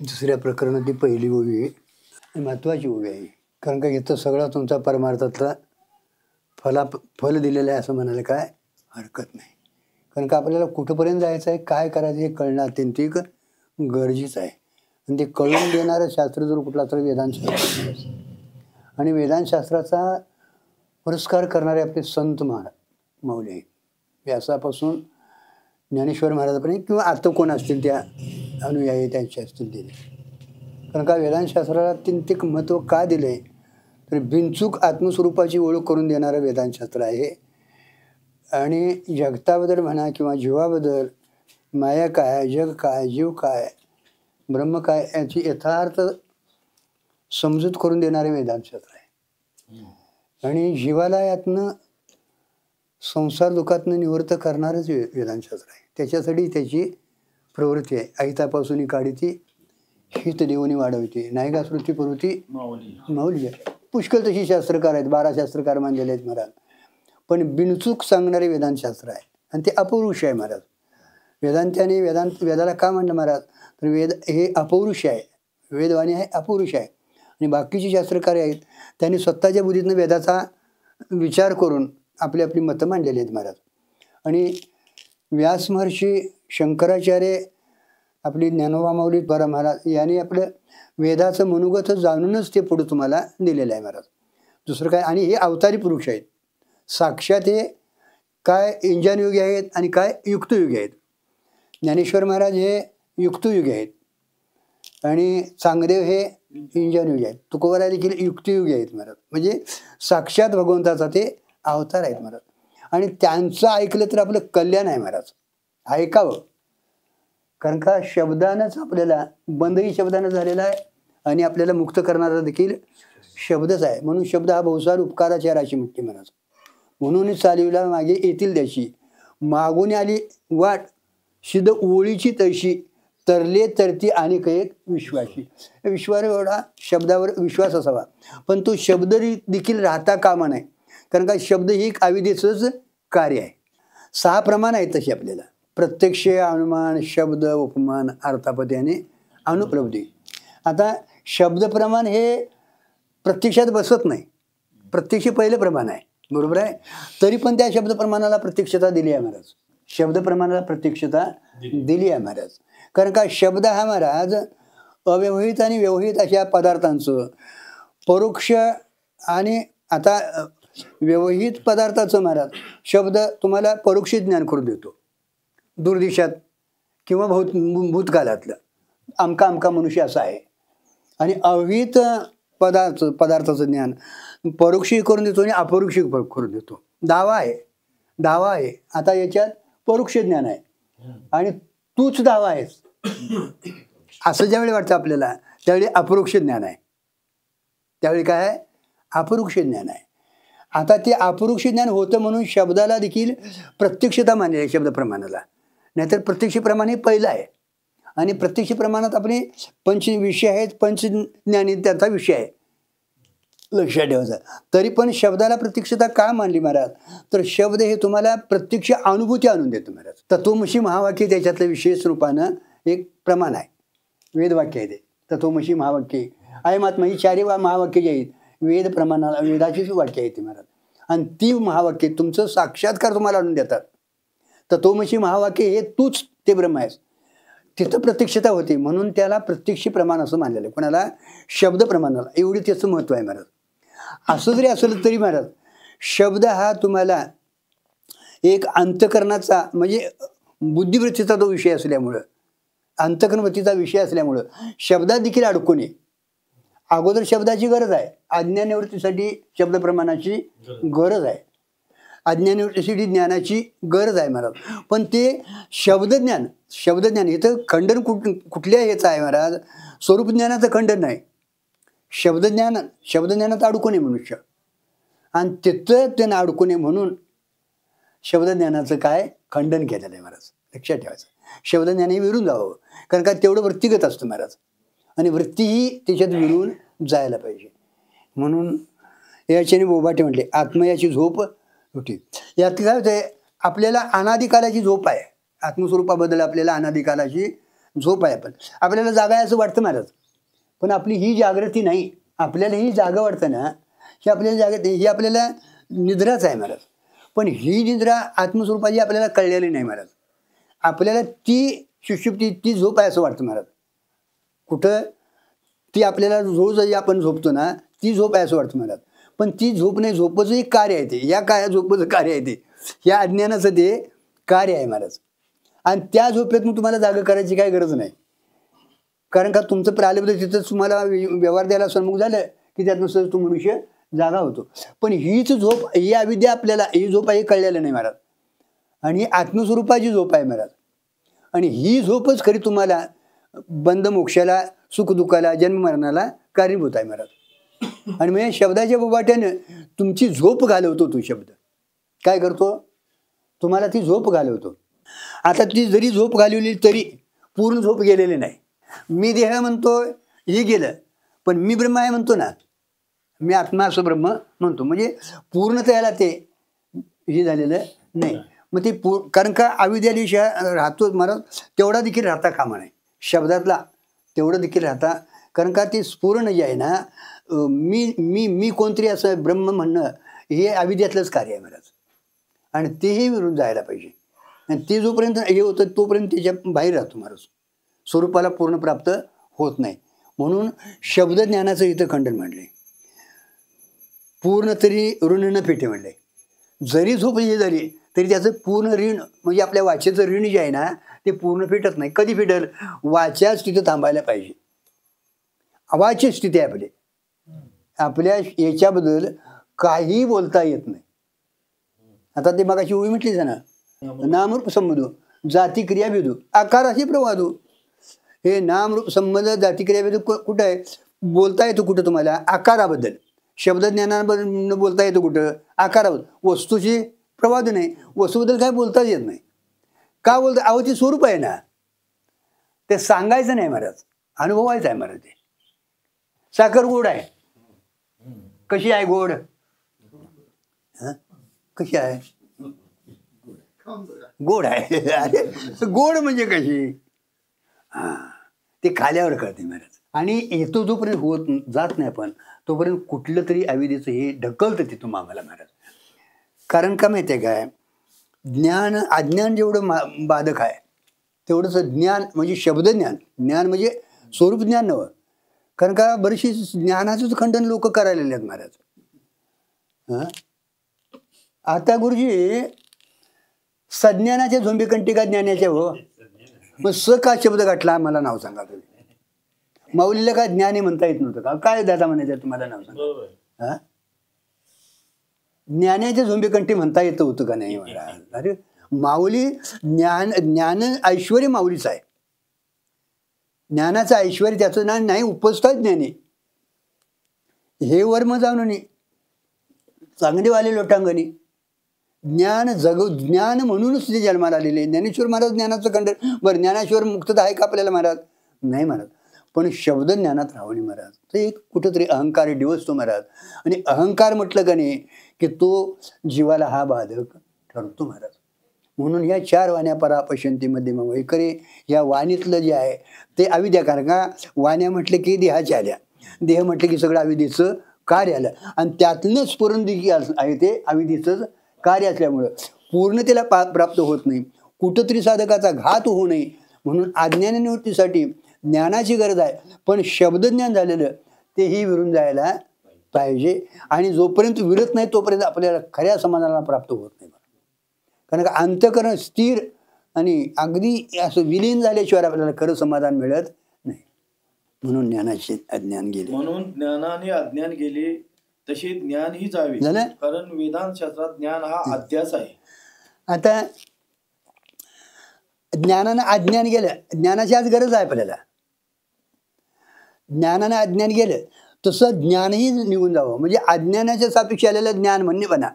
दुसऱ्या प्रकरणातली पहिली ओवी आहे, महत्त्वाची ओवी आहे. कारण का इथं सगळा तुमचा परमार्थातला फल दिलेलं आहे असं म्हणायला काय हरकत नाही. कारण का आपल्याला कुठंपर्यंत जायचं आहे, काय करायचं हे कळणं अत्यंत गरजेचं आहे. आणि ते कळून देणारं शास्त्र जर कुठला तर वेदांतशास्त्र आहे. आणि वेदांतशास्त्राचा पुरस्कार करणारे आपले संत माऊली आहेत. व्यासापासून ज्ञानेश्वर महाराजापर्यंत किंवा आता कोण असतील त्या अनुयायी त्यांचे असतील दिले. कारण का वेदांतशास्त्राला अत्यंतिक महत्त्व का दिलं आहे तर बिनचूक आत्मस्वरूपाची ओळख करून देणारं वेदांतशास्त्र आहे. आणि जगताबद्दल म्हणा किंवा जीवाबद्दल, माया काय, जग काय, जीव काय, ब्रह्म काय याची यथार्थ समजूत करून देणारे वेदांतशास्त्र आहे. आणि जीवाला यातनं संसार दुःखातनं निवृत्त करणारच वेदांतशास्त्र आहे. त्याच्यासाठी त्याची प्रवृत्ती आहे. अहितापासून काढीती हित देऊनी वाढवते, नायका श्रुती प्रवृत्ती माऊली आहे. पुष्कळ तशी शास्त्रकार आहेत, 12 शास्त्रकार मानलेले आहेत महाराज. पण बिनचूक सांगणारे वेदांतशास्त्र आहे आणि ते अपौरुष आहे महाराज. वेदांत्याने वेदाला का म्हणलं महाराज तर वेद हे अपौरुष आहे, वेदवाणी आहे अपौरुष आहे. आणि बाकीचे शास्त्रकार आहेत त्यांनी स्वतःच्या बुद्धीतनं वेदाचा विचार करून आपली आपली मतं मांडलेली आहेत महाराज. आणि व्यास महर्षी, शंकराचार्य, आपली ज्ञानोबा माऊली तुकाराम महाराज यांनी आपलं वेदाचं मनोगत जाणूनच ते पुढे तुम्हाला दिलेलं आहे महाराज. दुसरं काय, आणि हे अवतारी पुरुष आहेत. साक्षात हे काय इंजनयुगी आहेत आणि काय युक्तयुगी आहेत. ज्ञानेश्वर महाराज हे युक्तयुगी आहेत आणि चांगदेव हे इंजनयुगी आहेत. तुकोबराय देखील युक्तयुगी आहेत महाराज. म्हणजे साक्षात भगवंताचा ते अवतार आहेत महाराज. आणि त्यांचं ऐकलं तर आपलं कल्याण आहे महाराज. ऐकावं. कारण का शब्दानंच आपल्याला बंदही शब्दानं झालेला आहे आणि आपल्याला मुक्त करणारा देखील शब्दच आहे. म्हणून शब्द हा बहुसार उपकाराच्या राशी म्हटली महाराज. म्हणून चालविला मागे येतील त्याची, मागून आली वाट सिद्ध ओळीची तैशी, तरले तरती आणि एक विश्वाशी. विश्वावर एवढा शब्दावर विश्वास असावा, पण तो शब्द देखील राहता कामा नाही. कारण का शब्द ही एक अविद्येचंच कार्य आहे. 6 प्रमाण आहेत तशी आपल्याला: प्रत्यक्ष, अनुमान, शब्द, उपमान, अर्थापत्ती आणि अनुपलब्धी. आता शब्द प्रमाण हे प्रत्यक्षात बसत नाही. प्रत्यक्ष पहिलं प्रमाण आहे, बरोबर आहे. तरी पण त्या शब्द प्रमाणाला प्रत्यक्षता दिली आहे महाराज. शब्द प्रमाणाला प्रत्यक्षता दिली आहे महाराज. कारण का शब्द हा महाराज अव्यवहित आणि व्यवहित अशा पदार्थांचं परोक्ष, आणि आता व्यवहित पदार्थाचं महाराज शब्द तुम्हाला परोक्ष ज्ञान करून देतो. दूरदेशात किंवा भूतकाळातलं आमका आमका मनुष्य असा आहे. आणि अविहित पदार्थाचं ज्ञान परोक्ष करून देतो आणि अपरोक्ष करून देतो. दावा आहे. आता याच्यात परोक्ष ज्ञान आहे आणि तूच दावा आहेस असं ज्यावेळी वाटतं आपल्याला त्यावेळी अपरोक्ष ज्ञान आहे. त्यावेळी काय आहे? अपरोक्ष ज्ञान आहे. आता ते अपरोक्ष ज्ञान होतं म्हणून शब्दाला देखील प्रत्यक्षता मानली आहे शब्द प्रमाणाला. नाहीतर प्रत्यक्ष प्रमाण हे पहिलं आहे. आणि प्रत्यक्ष प्रमाणात आपले विषय आहेत, पंचज्ञानी त्याचा विषय आहे, लक्षात ठेवायचा. तरी पण शब्दाला प्रत्यक्षता का मानली महाराज तर शब्द हे तुम्हाला प्रत्यक्ष अनुभूती आणून देतो महाराज. तत्वमसी महावाक्य त्याच्यातलं विशेष रूपानं एक प्रमाण आहे. वेदवाक्य आहे ते तत्वमसी महावाक्य आहे. महात्मा ही 4 महावाक्य जे आहेत वेद प्रमाणाला, वेदाचीच वाक्य आहेत महाराज. आणि ती महावाक्य तुमचं साक्षात्कार तुम्हाला आणून देतात. तत्वमसी महावाक्य हे तूच ते ब्रह्म आहेस, तिथं प्रत्यक्षता होती. म्हणून त्याला प्रत्यक्ष प्रमाण असं मानलेलं आहे. कोणाला? शब्द प्रमाणाला. एवढी त्याचं महत्त्व आहे महाराज. असं जरी असलं तरी महाराज शब्द हा तुम्हाला एक अंतकरणाचा म्हणजे बुद्धिवृत्तीचा तो विषय असल्यामुळं, अंतकरणवृत्तीचा विषय असल्यामुळं शब्दात देखील अडकू नये. अगोदर शब्दाची गरज आहे. अज्ञान निवृत्तीसाठी शब्द प्रमाणाची गरज आहे. अज्ञान निवृत्तीसाठी ज्ञानाची गरज आहे महाराज. पण ते शब्दज्ञान इथं खंडन कुठल्या ह्याचं आहे महाराज? स्वरूप ज्ञानाचं खंडन नाही. शब्दज्ञानात अडकू नये मनुष्य. आणि तिथं त्यांना अडकू नये म्हणून शब्दज्ञानाचं काय खंडन केलेलं आहे महाराज. लक्षात ठेवायचं. शब्दज्ञान हे विरून जावं. कारण का तेवढं वृत्तिगत असतं महाराज. आणि वृत्तीही त्याच्यात विरून जायला पाहिजे. म्हणून याच्याने बोबाटे म्हटले आत्मयाची झोप होती. यात काय होते आपल्याला अनादिकालाची झोप आहे. आत्मस्वरूपाबद्दल आपल्याला अनादिकालाची झोप आहे. पण आपल्याला जागा आहे असं वाटतं महाराज, पण आपली ही जागृती नाही. आपल्याला ही जागा वाटतं ना, ही आपल्याला जागा, ही आपल्याला निद्राच आहे महाराज. पण ही निद्रा आत्मस्वरूपाची आपल्याला कळलेली नाही महाराज. आपल्याला ती सुषुप्ती, ती झोप आहे असं वाटतं महाराज. कुठं ती आपल्याला रोज आपण झोपतो ना, ती झोप आहे असं वाटतं महाराज. पण ती झोप नाही, झोपचं एक कार्य आहे ते. या काय झोपचं कार्य आहे ते, या अज्ञानाचं ते कार्य आहे महाराज. आणि त्या झोपेत मग तुम्हाला जागा करायची काही गरज नाही. कारण का तुमचं प्रारब्ध तिथं तुम्हाला व्यवहार द्यायला सन्मुख झालं की त्यातनं तो मनुष्य जागा होतो. पण हीच झोप, ही अविद्या आपल्याला, ही झोप आहे कळलेलं नाही महाराज. आणि आत्मस्वरूपाची झोप आहे महाराज. आणि ही झोपच खरी तुम्हाला बंध मोक्षाला, सुखदुःखाला, जन्ममरणाला कारणीभूत आहे महाराज. आणि म्हणजे शब्दाच्या बोबाट्यानं तुमची झोप घालवतो तो शब्द. काय करतो? तुम्हाला ती झोप घालवतो. आता ती जरी झोप घालवली तरी पूर्ण झोप गेलेली नाही. मी देह म्हणतो हे गेलं, पण मी ब्रह्म आहे म्हणतो ना, मी आत्मा असं ब्रह्म म्हणतो. म्हणजे पूर्ण त्याला ते हे झालेलं नाही. मग ते कारण का अविद्याविषय राहतो महाराज, तेवढा देखील राहता कामा नाही शब्दातला, तेवढं देखील राहता. कारण का ते स्फुरण जे आहे ना, मी मी मी कोणतरी असं ब्रह्म म्हणणं, हे अविद्यातलंच कार्य आहे महाराज. आणि तेही विरून जायला पाहिजे. आणि ते जोपर्यंत हे होतं तोपर्यंत त्याच्या बाहेर राहतो महाराज, स्वरूपाला पूर्ण प्राप्त होत नाही. म्हणून शब्दज्ञानाचं इथं खंडन म्हणलंय. पूर्ण तरी ऋण न पेटे म्हणलंय. जरी झोप हे झाली तरी त्याचं पूर्ण ऋण, म्हणजे आपल्या वाचेचं ऋण जे आहे ना, ते पूर्ण फेटत नाही. कधी फेटल? वाच्याच तिथं थांबायला पाहिजे. अवाच्य स्थिती आहे आपली. आपल्या याच्याबद्दल काही बोलता येत नाही. आता ते मगाशी ओळी म्हटलीच ना, नामरूप संबंध जाती क्रिया भेदू आकाराशी प्रवादू. हे नामरूप संबंध जाती क्रिया भेदू कुठं आहे? बोलता येतो कुठं तुम्हाला? आकाराबद्दल. शब्दज्ञानाबद्दल बोलता येतो कुठं? आकाराबद्दल. वस्तूची प्रवाद नाही, वस्तूबद्दल काय बोलताच येत नाही. का बोलतं? अहो ते स्वरूप आहे ना, ते सांगायचं नाही महाराज, अनुभवायचं आहे महाराज. ते साखर गोड आहे. कशी आहे गोड? कशी आहे? गोड आहे. अरे गोड म्हणजे कशी? ते खाल्यावर कळते महाराज. आणि येतो जोपर्यंत होत जात नाही आपण, तोपर्यंत कुठलं तरी अविद्येचं हे ढकलतं तिथून मागायला महाराज. कारण का माहिती आहे काय? ज्ञान अज्ञान जेवढं बाधक आहे तेवढंच ज्ञान म्हणजे शब्दज्ञान. ज्ञान म्हणजे स्वरूप ज्ञान नव्हतं. कारण का बरीचशी ज्ञानाचंच खंडन लोक करायला आहेत महाराज. आता गुरुजी सज्ञानाच्या झोंबीकंठी का ज्ञानाच्या हो? मग स का शब्द गाठला? आम्हाला नाव सांगा तुम्ही. माऊलीला काय ज्ञानी म्हणता येत नव्हतं का? काय दादा म्हणायचं तुम्हाला नाव सांगा. ज्ञानाच्या झोंबीकंठी म्हणता येतं होतं का नाही महाराज? अरे माऊली ज्ञान ऐश्वर माऊलीच आहे. ज्ञानाचं ऐश्वर त्याचं ना नाही उपजतात ज्ञानी. हे वर्म जाणून चांगदेवाले लोटांगणी ज्ञान ज्ञान म्हणूनच ते जन्माला आलेले. ज्ञानेश्वर महाराज ज्ञानाचं खंडन. बरं ज्ञानेश्वर मुक्तता आहे का आपल्याला महाराज? नाही महाराज. पण शब्द ज्ञानात राहणे महाराज, ते एक कुठंतरी अहंकार डिवसतो महाराज. आणि अहंकार म्हटलं का नाही की तो जीवाला हा बाधक ठरतो महाराज. म्हणून ह्या चार वाण्या परा पश्यंतीमध्ये मग वैखरे, या वाणीतलं जे आहे ते अविद्या. कारण का वाण्या म्हटलं की देहाच्या आल्या, देह म्हटलं की सगळं अविद्येचं कार्य आलं. आणि त्यातलंच स्फुरण आहे ते अविद्येचं कार्य असल्यामुळं पूर्णतेला प्राप्त होत नाही. कुठंतरी साधकाचा घात होऊ नये म्हणून अज्ञान निवृत्तीसाठी ज्ञानाची गरज आहे. पण शब्दज्ञान झालेलं तेही विरून जायला पाहिजे. आणि जोपर्यंत विरत नाही तोपर्यंत आपल्याला खऱ्या समाधानाला प्राप्त होत नाही. कारण का अंतःकरण स्थिर आणि अगदी असं विलीन झाल्याशिवाय आपल्याला खरं समाधान मिळत नाही. म्हणून ज्ञानाचे अज्ञान गेले. म्हणून ज्ञानाने अज्ञान गेले तसे ज्ञान ही जावे. कारण वेदांत शास्त्रात ज्ञान हा अध्यास आहे. आता ज्ञानानं अज्ञान गेलं, ज्ञानाची आज गरज आहे आपल्याला. ज्ञानानं अज्ञान गेलं तसं ज्ञानही निघून जावं. म्हणजे अज्ञानाच्या सापेक्ष आलेलं ज्ञान म्हणणेपणा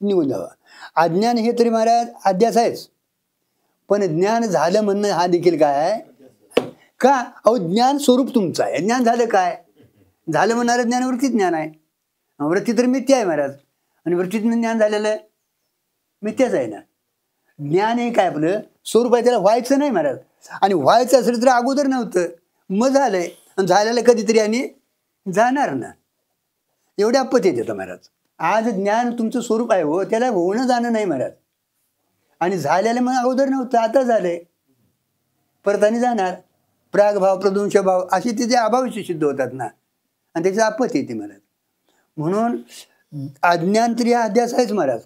निघून जावं. अज्ञान हे तरी महाराज अध्यास आहेच, पण ज्ञान झालं म्हणणं हा देखील काय आहे का? अहो ज्ञान स्वरूप तुमचं आहे. ज्ञान झालं काय? झालं म्हणणारं ज्ञान वृत्ती ज्ञान आहे. वृत्ती तर मिथ्या आहे महाराज. आणि वृत्तीतनं ज्ञान झालेलं आहे मिथ्याच आहे ना. ज्ञान हे काय आपलं स्वरूप आहे, त्याला व्हायचं नाही महाराज. आणि व्हायचं असेल तर अगोदर नव्हतं, मग झालंय, आणि झालेलं कधीतरी आणि जाणार ना, एवढ्या आपत्तीत येतं महाराज. आज ज्ञान तुमचं स्वरूप आहे हो, त्याला होणं जाणं नाही महाराज. आणि झालेलं मग अगोदर नव्हतं, आता झालंय, परत आणि जाणार. प्रागभाव प्रदुंशभाव अशी तिथे अभावशी सिद्ध होतात ना, आणि त्याची आपत्ती येते महाराज. म्हणून अज्ञान तरी हा अध्यास आहेच महाराज,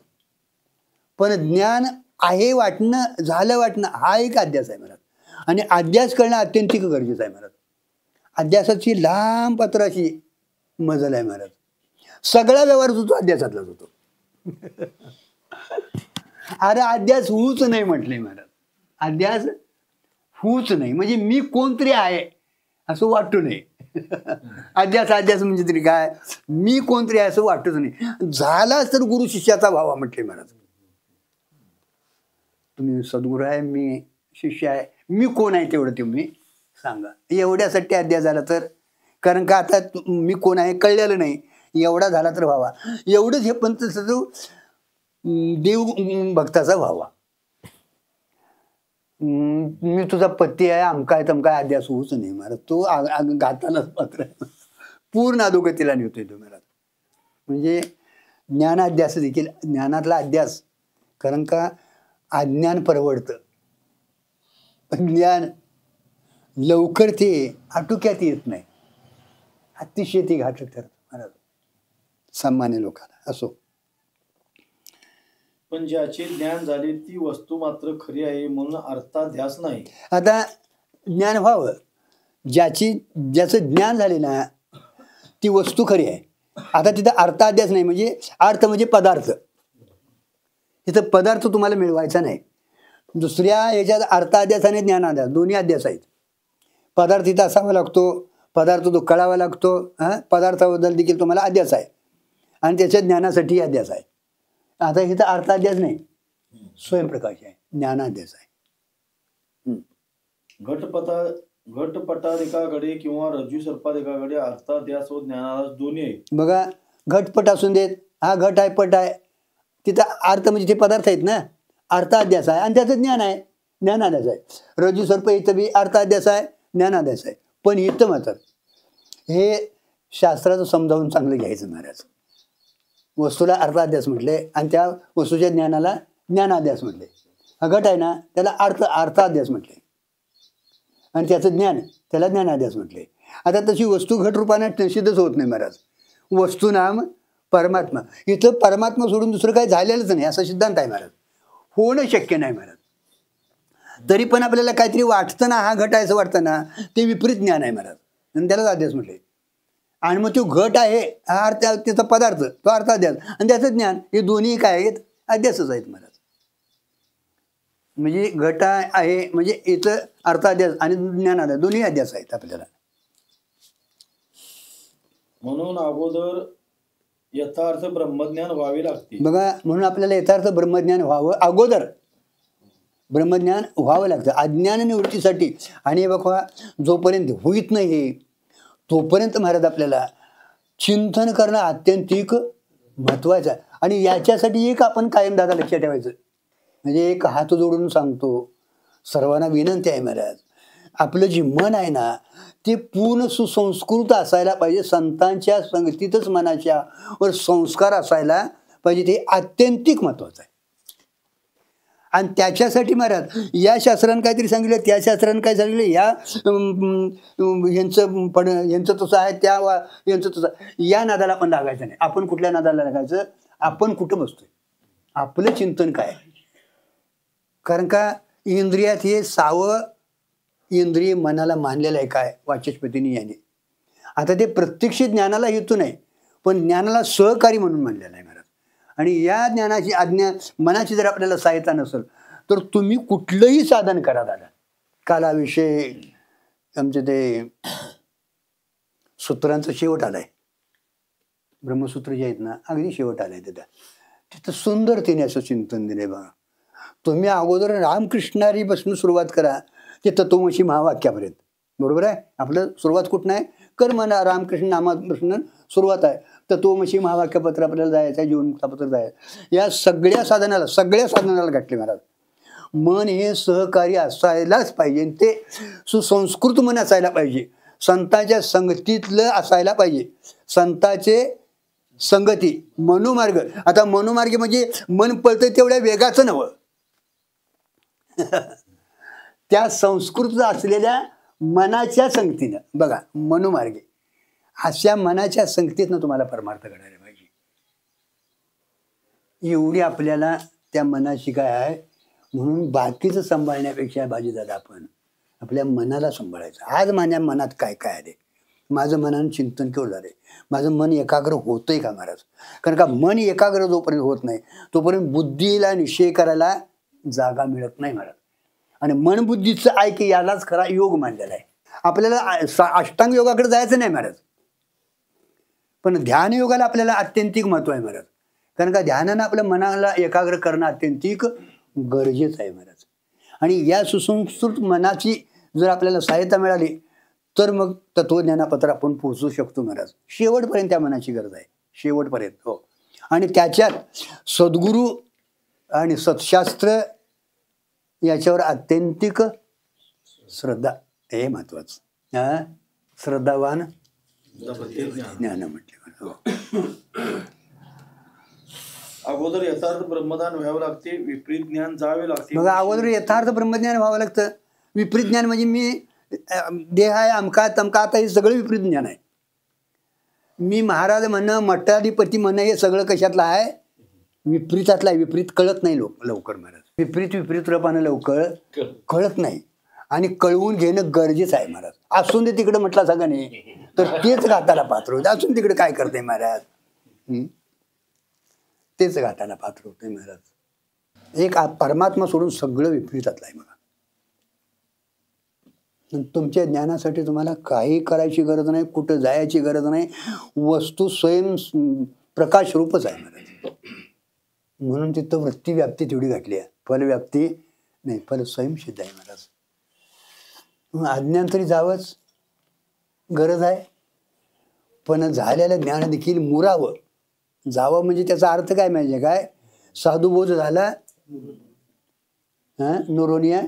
पण ज्ञान आहे वाटणं, झालं वाटणं, हा एक अध्यास आहे महाराज. आणि अध्यास करणं अत्यंतिक गरजेचं आहे महाराज. अध्यासाची लांब पत्राची मजल आहे महाराज. सगळा व्यवहार जो तो अध्यासातलाच होतो. अरे अध्यास होऊच नाही म्हटलंय महाराज. अध्यास होऊच नाही म्हणजे मी कोणतरी आहे असं वाटू नये. अध्यास अध्यास म्हणजे तरी काय, मी कोणतरी आहे असं वाटतच नाही. झालाच तर गुरु शिष्याचा व्हावा म्हटले महाराज. तुम्ही सद्गुरू आहे, मी शिष्य आहे, मी कोण आहे तेवढं तुम्ही सांगा. एवढ्यासाठी अध्यास झाला तर, कारण का आता मी कोण आहे कळलेलं नाही, एवढा झाला तर व्हावा. एवढंच हे पंथ देव भक्ताचा व्हावा. मी तुझा पती आहे, आमकाय तमकाय अध्यास होऊच नाही महाराज. तो गातानाच मात्र पूर्ण अधोगतीला नेतोय तो महाराज. म्हणजे ज्ञानाध्यास देखील, ज्ञानातला अध्यास, कारण का अज्ञान परवडतं, पण ज्ञान लवकर ते आटोक्यात येत नाही, अतिशय ते घातक ठरतं महाराज सामान्य लोकांना. असो, पण ज्याचे ज्ञान झाले ती वस्तू मात्र खरी आहे म्हणून अर्थाध्यास नाही. आता ज्ञान व्हावं, ज्याचं ज्ञान झाले ना ती वस्तू खरी आहे. आता तिथं अर्थाध्यास नाही, म्हणजे अर्थ म्हणजे पदार्थ. तिथं पदार्थ तुम्हाला मिळवायचा नाही. दुसऱ्या ह्याच्यात अर्थाध्यास आणि ज्ञानाध्यास दोन्ही अध्यास आहेत. पदार्थ इथं असावा लागतो, पदार्थ तो कळावा लागतो. पदार्थाबद्दल देखील तुम्हाला अध्यास आहे, आणि त्याच्या ज्ञानासाठी अध्यास आहे. आता इथं अर्थाध्यास नाही, स्वयंप्रकाश आहे, ज्ञानाध्यास आहे. घटपटाधिकाकडे किंवा रज्जू सर्पाधिकाकडे अर्थाध्यास व ज्ञानाध्यास दोन्ही आहे. बघा, घटपट असून देत, हा घट आहे पट आहे, तिथं अर्थ म्हणजे ते पदार्थ आहेत ना, अर्थाध्यास आहे, आणि त्याचं ज्ञान आहे, ज्ञानाध्यास आहे. रज्जू सर्प इथं बी अर्थाध्यास आहे, ज्ञानाध्यास आहे. पण इथं मात्र हे शास्त्राचं समजावून चांगलं घ्यायचं महाराज. वस्तूला अर्थाध्यास म्हटले आणि त्या वस्तूच्या ज्ञानाला ज्ञानाध्यास म्हटले. हा घट आहे ना, त्याला अर्थाध्यास म्हटले, आणि त्याचं ज्ञान त्याला ज्ञानाध्यास म्हटले. आता तशी वस्तू घट रूपाने सिद्धच होत नाही महाराज. वस्तू नाम परमात्मा, इथं परमात्मा सोडून दुसरं काही झालेलंच नाही असा सिद्धांत आहे महाराज. होणं शक्य नाही महाराज. तरी पण आपल्याला काहीतरी वाटतं ना, हा घट आहे असं वाटतं ना, ते विपरीत ज्ञान आहे महाराज, आणि त्यालाच अध्यास म्हटले. आणि मग तो घट आहे हा अर्थ, त्याचा पदार्थ तो अर्थाध्यास, आणि त्याचं ज्ञान, हे दोन्ही काय आहेत, अध्यासच आहेत महाराज. म्हणजे घट आहे म्हणजे इथं अर्थाध्यास आणि ज्ञानाध्यास दोन्ही अध्यास आहेत आपल्याला. म्हणून अगोदर यथार्थ ब्रह्मज्ञान व्हावे लागते. बघा, म्हणून आपल्याला यथार्थ ब्रह्मज्ञान व्हावं, अगोदर ब्रह्मज्ञान व्हावं लागतं अज्ञान निवृत्तीसाठी. आणि बघा, जोपर्यंत होईत नाही हे, तोपर्यंत महाराज आपल्याला चिंतन करणं अत्यंतिक महत्त्वाचं आहे. आणि याच्यासाठी एक आपण कायम दादा लक्षात ठेवायचं, म्हणजे एक हात जोडून सांगतो, सर्वांना विनंती आहे महाराज, आपलं जे मन आहे ना ते पूर्ण सुसंस्कृत असायला पाहिजे. संतांच्या संगतीतच मनाच्या वर संस्कार असायला पाहिजे, ते अत्यंतिक महत्त्वाचं आहे. आणि त्याच्यासाठी महाराज या शास्त्रानं काहीतरी सांगितलं, त्या शास्त्रानं काय सांगितलं, यांचं तसं आहे, यांचं तसं, या नादाला आपण लागायचं नाही. आपण कुठल्या नादाला लागायचं, आपण कुठं बसतोय, आपलं चिंतन काय. कारण का इंद्रियात हे 6वं इंद्रिय मनाला मानलेलं आहे काय, वाचस्पतीने याने. आता ते प्रत्यक्ष ज्ञानाला हेतू नाही, पण ज्ञानाला सहकारी म्हणून मानलेलं आहे महाराज. आणि या ज्ञानाची मनाची जर आपल्याला सहायता नसेल तर तुम्ही कुठलंही साधन करा दादा. कालाविषय आमचे ते सूत्रांचा शेवट आलाय, ब्रह्मसूत्र जे आहेत ना, अगदी शेवट आलाय तिथं सुंदरतेने असं चिंतन दिलंय. बघा, तुम्ही अगोदर रामकृष्णारीपासून सुरुवात करा ते तत्वमसी महावाक्यापर्यंत. बरोबर आहे, आपलं सुरुवात कुठं आहे, कर्म रामकृष्ण नामापासून सुरुवात आहे. तत्वमसी महावाक्यपत्र आपल्याला जायचं आहे, जीवनमुक्तापत्र जायचं. या सगळ्या साधनाला गाठले महाराज. मन हे सहकारी असायलाच पाहिजे, ते सुसंस्कृत मन असायला पाहिजे, संतांच्या संगतीतलं असायला पाहिजे. संतांचे संगती मनोमार्ग. आता मनोमार्ग म्हणजे मन पळतं तेवढ्या वेगाचं नव्हं, त्या संस्कृत असलेल्या मनाच्या संगतीनं. बघा, मनोमार्गे अशा मनाच्या संगतीतनं तुम्हाला परमार्थ घडायला पाहिजे. एवढी आपल्याला त्या मनाची काय आहे. म्हणून बाकीचं सांभाळण्यापेक्षा बाजीदादा आपण आपल्या मनाला सांभाळायचं. आज माझ्या मनात काय काय आले, माझं मनानं चिंतन केवढं झालंय, माझं मन एकाग्र होतंय का महाराज. कारण का मन एकाग्र जोपर्यंत होत नाही तोपर्यंत बुद्धीला निश्चय करायला जागा मिळत नाही महाराज. आणि मनबुद्धीचं ऐक यालाच खरा योग मानलेला आहे. आपल्याला अष्टांग योगाकडे जायचं नाही महाराज, पण ध्यान योगाला आपल्याला अत्यंतिक महत्व आहे महाराज. कारण का ध्यानानं आपल्या मनाला एकाग्र करणं अत्यंतिक गरजेचं आहे महाराज. आणि या सुसंस्कृत मनाची जर आपल्याला सहायता मिळाली तर मग तत्वज्ञानापत्र आपण पोहोचू शकतो महाराज. शेवटपर्यंत त्या मनाची गरज आहे, शेवटपर्यंत. हो. आणि त्याच्यात सद्गुरू आणि सत्शास्त्र याच्यावर अत्यंतिक श्रद्धा, हे महत्वाचं. श्रद्धावान ज्ञान म्हटले. हो. अगोदर यथार्थ ब्रह्मज्ञान व्हावं लागते, विपरीत ज्ञान जावे लागते. बघा, अगोदर यथार्थ ब्रह्मज्ञान व्हावं लागतं. विपरीत ज्ञान म्हणजे मी देह आहे, अमका तमका, आता हे सगळं विपरीत ज्ञान आहे. मी महाराज म्हणणं, मठाधिपती म्हणणं, हे सगळं कशातलं आहे, विपरीतातलं आहे. विपरीत कळत नाही लवकर महाराज. विपरीत रूपानं लवकर कळत नाही. आणि कळवून घेणं गरजेचं आहे महाराज. असून दे तिकडे म्हटलं सगळं नाही तर तेच घाताला पात्र होते. असून तिकडे काय करते महाराज, तेच घाताला पात्र होते महाराज. एक परमात्मा सोडून सगळं विपरीतातलं आहे. बघा, तुमच्या ज्ञानासाठी तुम्हाला काही करायची गरज नाही, कुठं जायची गरज नाही. वस्तू स्वयं प्रकाश रूपच आहे महाराज. म्हणून तिथं वृत्ती व्याप्ती तेवढी घातली आहे, फलव्याप्ती नाही. फल स्वयंसिद्ध आहे महाराज. अज्ञान तरी जावंच गरज आहे, पण झालेलं ज्ञान देखील मुरावं. जावं म्हणजे त्याचा अर्थ काय माहिती काय, साधुबोध झाला नोरोनिया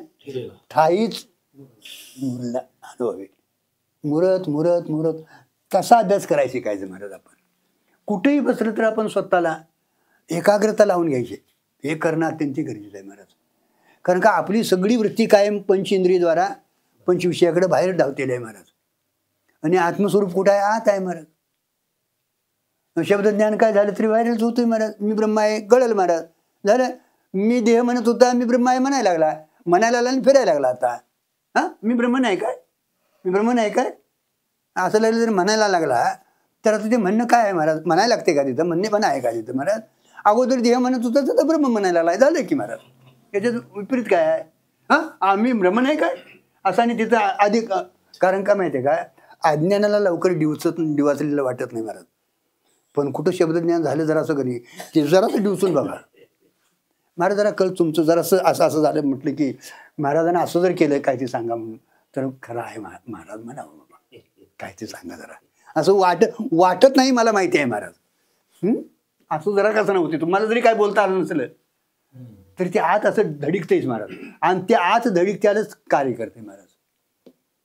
ठाईच मुरला अनुभवी. मुरत मुरत मुरत कसा अभ्यास करायचा शिकायचं महाराज. आपण कुठेही बसलं तर आपण स्वतःला एकाग्रता लावून घ्यायची. हे करणं अत्यंत गरजेचं आहे महाराज. कारण का आपली सगळी वृत्ती कायम पंचेंद्रियद्वारा पंचविषयाकडे बाहेर धावतेली आहे महाराज. आणि आत्मस्वरूप कुठं आहे, आत आहे महाराज. शब्दज्ञान काय झालं तरी बाहेरच होतोय महाराज. मी ब्रह्मा आहे गळल महाराज. झालं, मी देह म्हणत होता, मी ब्रह्मा आहे म्हणायला लागला, आणि फिरायला लागला. आता मी ब्रह्म नाही काय, मी ब्रह्म नाही काय असं लागलं जर म्हणायला लागला तर आता ते म्हणणं काय आहे महाराज. म्हणायला लागते का तिथं, म्हणणे पण आहे का तिथं महाराज. अगोदर देह म्हणत होता तर ब्रह्म म्हणायला लागला, झालं की महाराज. याच्यात विपरीत काय आहे, आम्ही ब्रह्म नाही काय असं. आणि तिथं अधिक कारण का माहिती आहे का, अज्ञानाला लवकर डिवाचलेलं वाटत नाही महाराज. पण कुठं शब्दज्ञान झालं जरासं घरी ते जरासं डिवचून बघा महाराज. जरा कळ तुमचं जरासं असं झालं म्हटलं की महाराजांना असं जर केलं काय ते सांगा म्हणून, तर खरं आहे महाराज म्हणावं बाबा, काय ते सांगा जरा. असं वाटत नाही, मला माहिती आहे महाराज. असं जरा कसं नव्हते. तुम्हाला जरी काय बोलता आलं नसलं तरी ते आत असं धडिकतेच महाराज. आणि ते आत धडिकत्यालाच कार्य करते महाराज.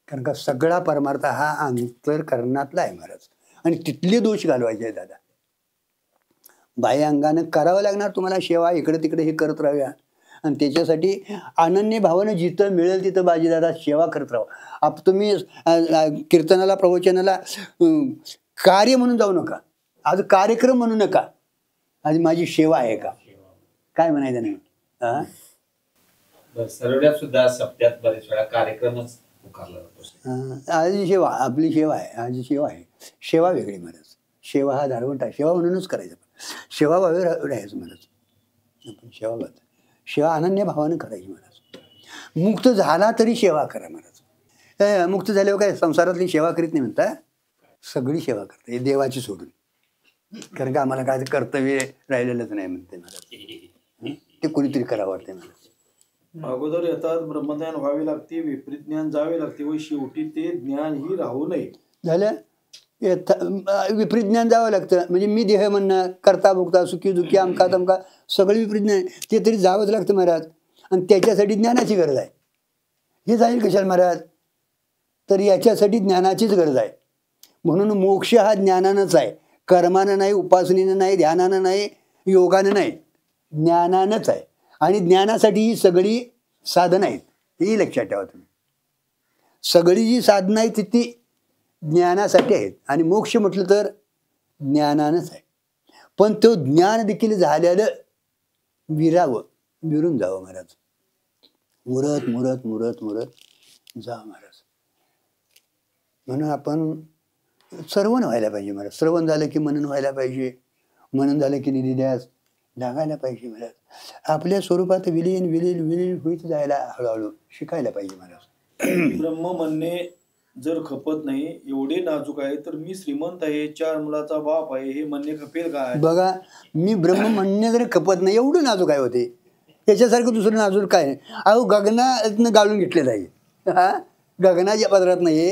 कारण का सगळा परमार्थ हा अंतःकरणातला आहे महाराज. आणि तिथले दोष घालवायचे आहे दादा. बाह्य अंगानं करावं लागणार तुम्हाला सेवा, इकडे तिकडे हे करत राहूया. आणि त्याच्यासाठी अनन्य भावानं जिथं मिळेल तिथं बाजीदादा सेवा करत राहा. तुम्ही कीर्तनाला प्रवचनाला कार्य म्हणून जाऊ नका, आज कार्यक्रम म्हणू नका, आज माझी सेवा आहे का काय म्हणायचं नाही. सरवड्यात सुद्धा सप्त्यात बरेच वेळा कार्यक्रमच पुकारला जातो. आज सेवा आपली सेवा आहे, आज सेवा आहे. सेवा वेगळी महाराज. सेवा हा धारवंट आहे, सेवा म्हणूनच करायचं. सेवा भावे राहायचं महाराज. आपण सेवा अनन्य भावानं करायची महाराज. मुक्त झाला तरी सेवा करा महाराज. मुक्त झाल्यावर काय संसारातली सेवा करीत नाही म्हणता, सगळी सेवा करते देवाची सोडून. कारण का आम्हाला काय कर्तव्य राहिलेलंच नाही म्हणते महाराज. ते कोणीतरी करावं वाटते महाराज. अगोदर यथार्थ ब्रह्मज्ञान व्हावे लागते, विपरीत ज्ञान जावे लागते व शेवटी ते ज्ञान ही राहू नये. झालं, विपरीत ज्ञान जावं लागतं. म्हणजे मी देह म्हणणं, करता भोगता सुखी दुखी अमका तमका सगळं विपरीत ज्ञान, ते तरी जावंच लागतं महाराज. आणि त्याच्यासाठी ज्ञानाची गरज आहे. हे जाईल कशाला महाराज? तर याच्यासाठी ज्ञानाचीच गरज आहे. म्हणून मोक्ष हा ज्ञानानंच आहे, कर्मानं नाही, उपासनेनं नाही, ध्यानानं नाही, योगानं नाही, ज्ञानानंच आहे. आणि ज्ञानासाठी ही सगळी साधनं आहेत, ही लक्षात ठेवा तुम्ही. सगळी जी साधनं आहेत ती ज्ञानासाठी आहेत. आणि मोक्ष म्हटलं तर ज्ञानानंच आहे. पण तो ज्ञान देखील झालेलं विरून जावं महाराज. मुरत मुरत मुरत मुरत जा महाराज. म्हणून आपण श्रवण व्हायला पाहिजे महाराज. श्रवण झालं की मनन व्हायला पाहिजे. मनन झालं की निधिध्यास लागायला पाहिजे महाराज. आपल्या स्वरूपात विलीन विलीन विलीन होईत जायला हळूहळू शिकायला पाहिजे महाराज. ब्रह्म म्हणणे जर खपत नाही, एवढे नाजूक आहे तर मी श्रीमंत आहे, 4 मुलाचा बाप आहे, हे म्हणणे खपेल काय? बघा, मी ब्रह्म म्हणणे जरी खपत नाही, एवढं नाजूक आहे होते. त्याच्यासारखं दुसरं नाजूक काय नाही. अहो गगनातनं गाळून घेतलेलं आहे. हा, गगनाच्या पदरात नाही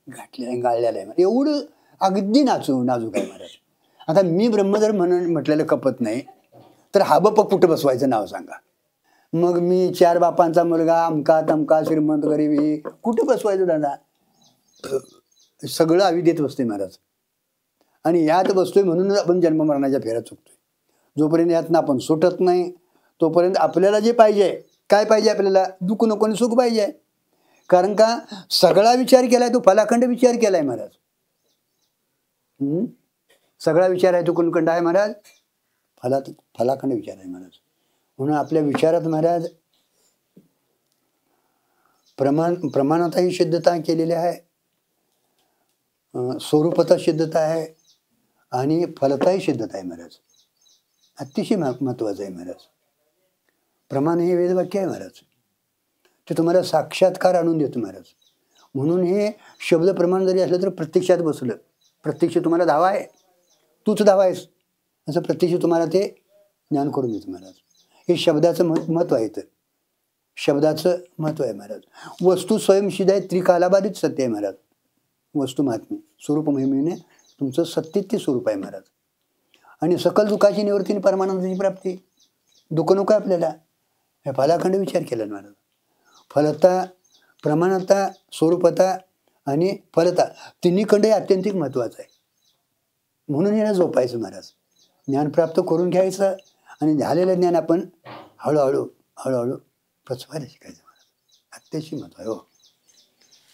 घातलेलं गाळलेलं आहे. एवढं अगदी नाजूक आहे महाराज. आता मी ब्रह्म जर म्हणून म्हटलेलं खपत नाही तर हा बाप कुठं बसवायचं नाव सांगा. मग मी 4 बापांचा मुलगा, अमका तमका, श्रीमंत गरीबी, कुठं बसवायचं दादा? सगळं अविद्येत बसतोय महाराज. आणि यात बसतोय म्हणूनच आपण जन्ममरणाच्या फेऱ्यात चुकतोय. जोपर्यंत यातनं आपण सुटत नाही तोपर्यंत आपल्याला जे पाहिजे, काय पाहिजे आपल्याला? दुःख नको आणि सुख पाहिजे. कारण का सगळा विचार केलाय तो फलाखंड विचार केलाय महाराज. सगळा विचार आहे तो कोणखंड आहे महाराज? फलाखंड विचार आहे महाराज. म्हणून आपल्या विचारात महाराज प्रमाणातही सिद्धता केलेली आहे, स्वरूपता सिद्धता आहे आणि फलताही सिद्धता आहे महाराज. अतिशय महत्वाचं आहे महाराज. प्रमाण हे वेदवाक्य आहे महाराज. ते तुम्हाला साक्षात्कार आणून देतो महाराज. म्हणून हे शब्द प्रमाण जरी असलं तर प्रत्यक्षात बसलं. प्रत्यक्ष तुम्हाला धावा आहे, तूच धावा आहेस असं प्रत्यक्ष तुम्हाला ते ज्ञान करून देतं महाराज. हे शब्दाचं महत्व आहे. तर शब्दाचं महत्व आहे महाराज. वस्तू स्वयंसिद्ध आहे, त्रिकालाबाधित सत्य आहे महाराज. वस्तू महात्म्य स्वरूप महिमेने तुमचं सत्य ते स्वरूप आहे महाराज. आणि सकल दुःखाची निवृत्ती परमानंदाची प्राप्ती. दुःख नको आपल्याला. हे फलाखंड विचार केला महाराज. फलता, प्रमाणता, स्वरूपता आणि फलता तिन्ही खंड हे अत्यंतिक महत्वाचं आहे. म्हणून याला झोपायचं महाराज. ज्ञान प्राप्त करून घ्यायचं आणि झालेलं ज्ञान आपण हळूहळू हळूहळू पचवायला शिकायचं महाराज. अतिशय महत्व आहे. हो,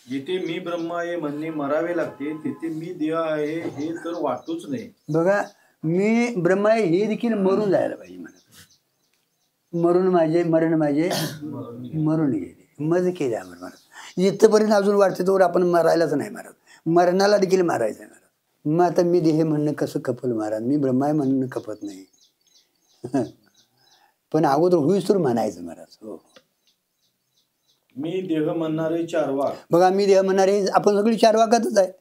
जिथे मी ब्रह्म आहे म्हणणे मरावे लागते, तिथे मी देह आहे हे तर वाटूच नाही. बघा, मी ब्रह्म आहे हे देखील मरून जायला पाहिजे महाराज. मरण माझे मरून गेले, मज केले आम्हाला महाराज. इथंपर्यंत अजून वाटते तोवर आपण मरायलाच नाही महाराज. मरणाला देखील मारायचं आहे महाराज. मग आता मी देह म्हणणं कसं खपल महाराज? मी ब्रह्म आहे म्हणणं खपत नाही. पण अगोदर होईस तर म्हणायचं महाराज. हो, मी देह म्हणणारे 4 वाक. बघा, मी देह म्हणणारे आपण सगळी 4 वाकातच आहे.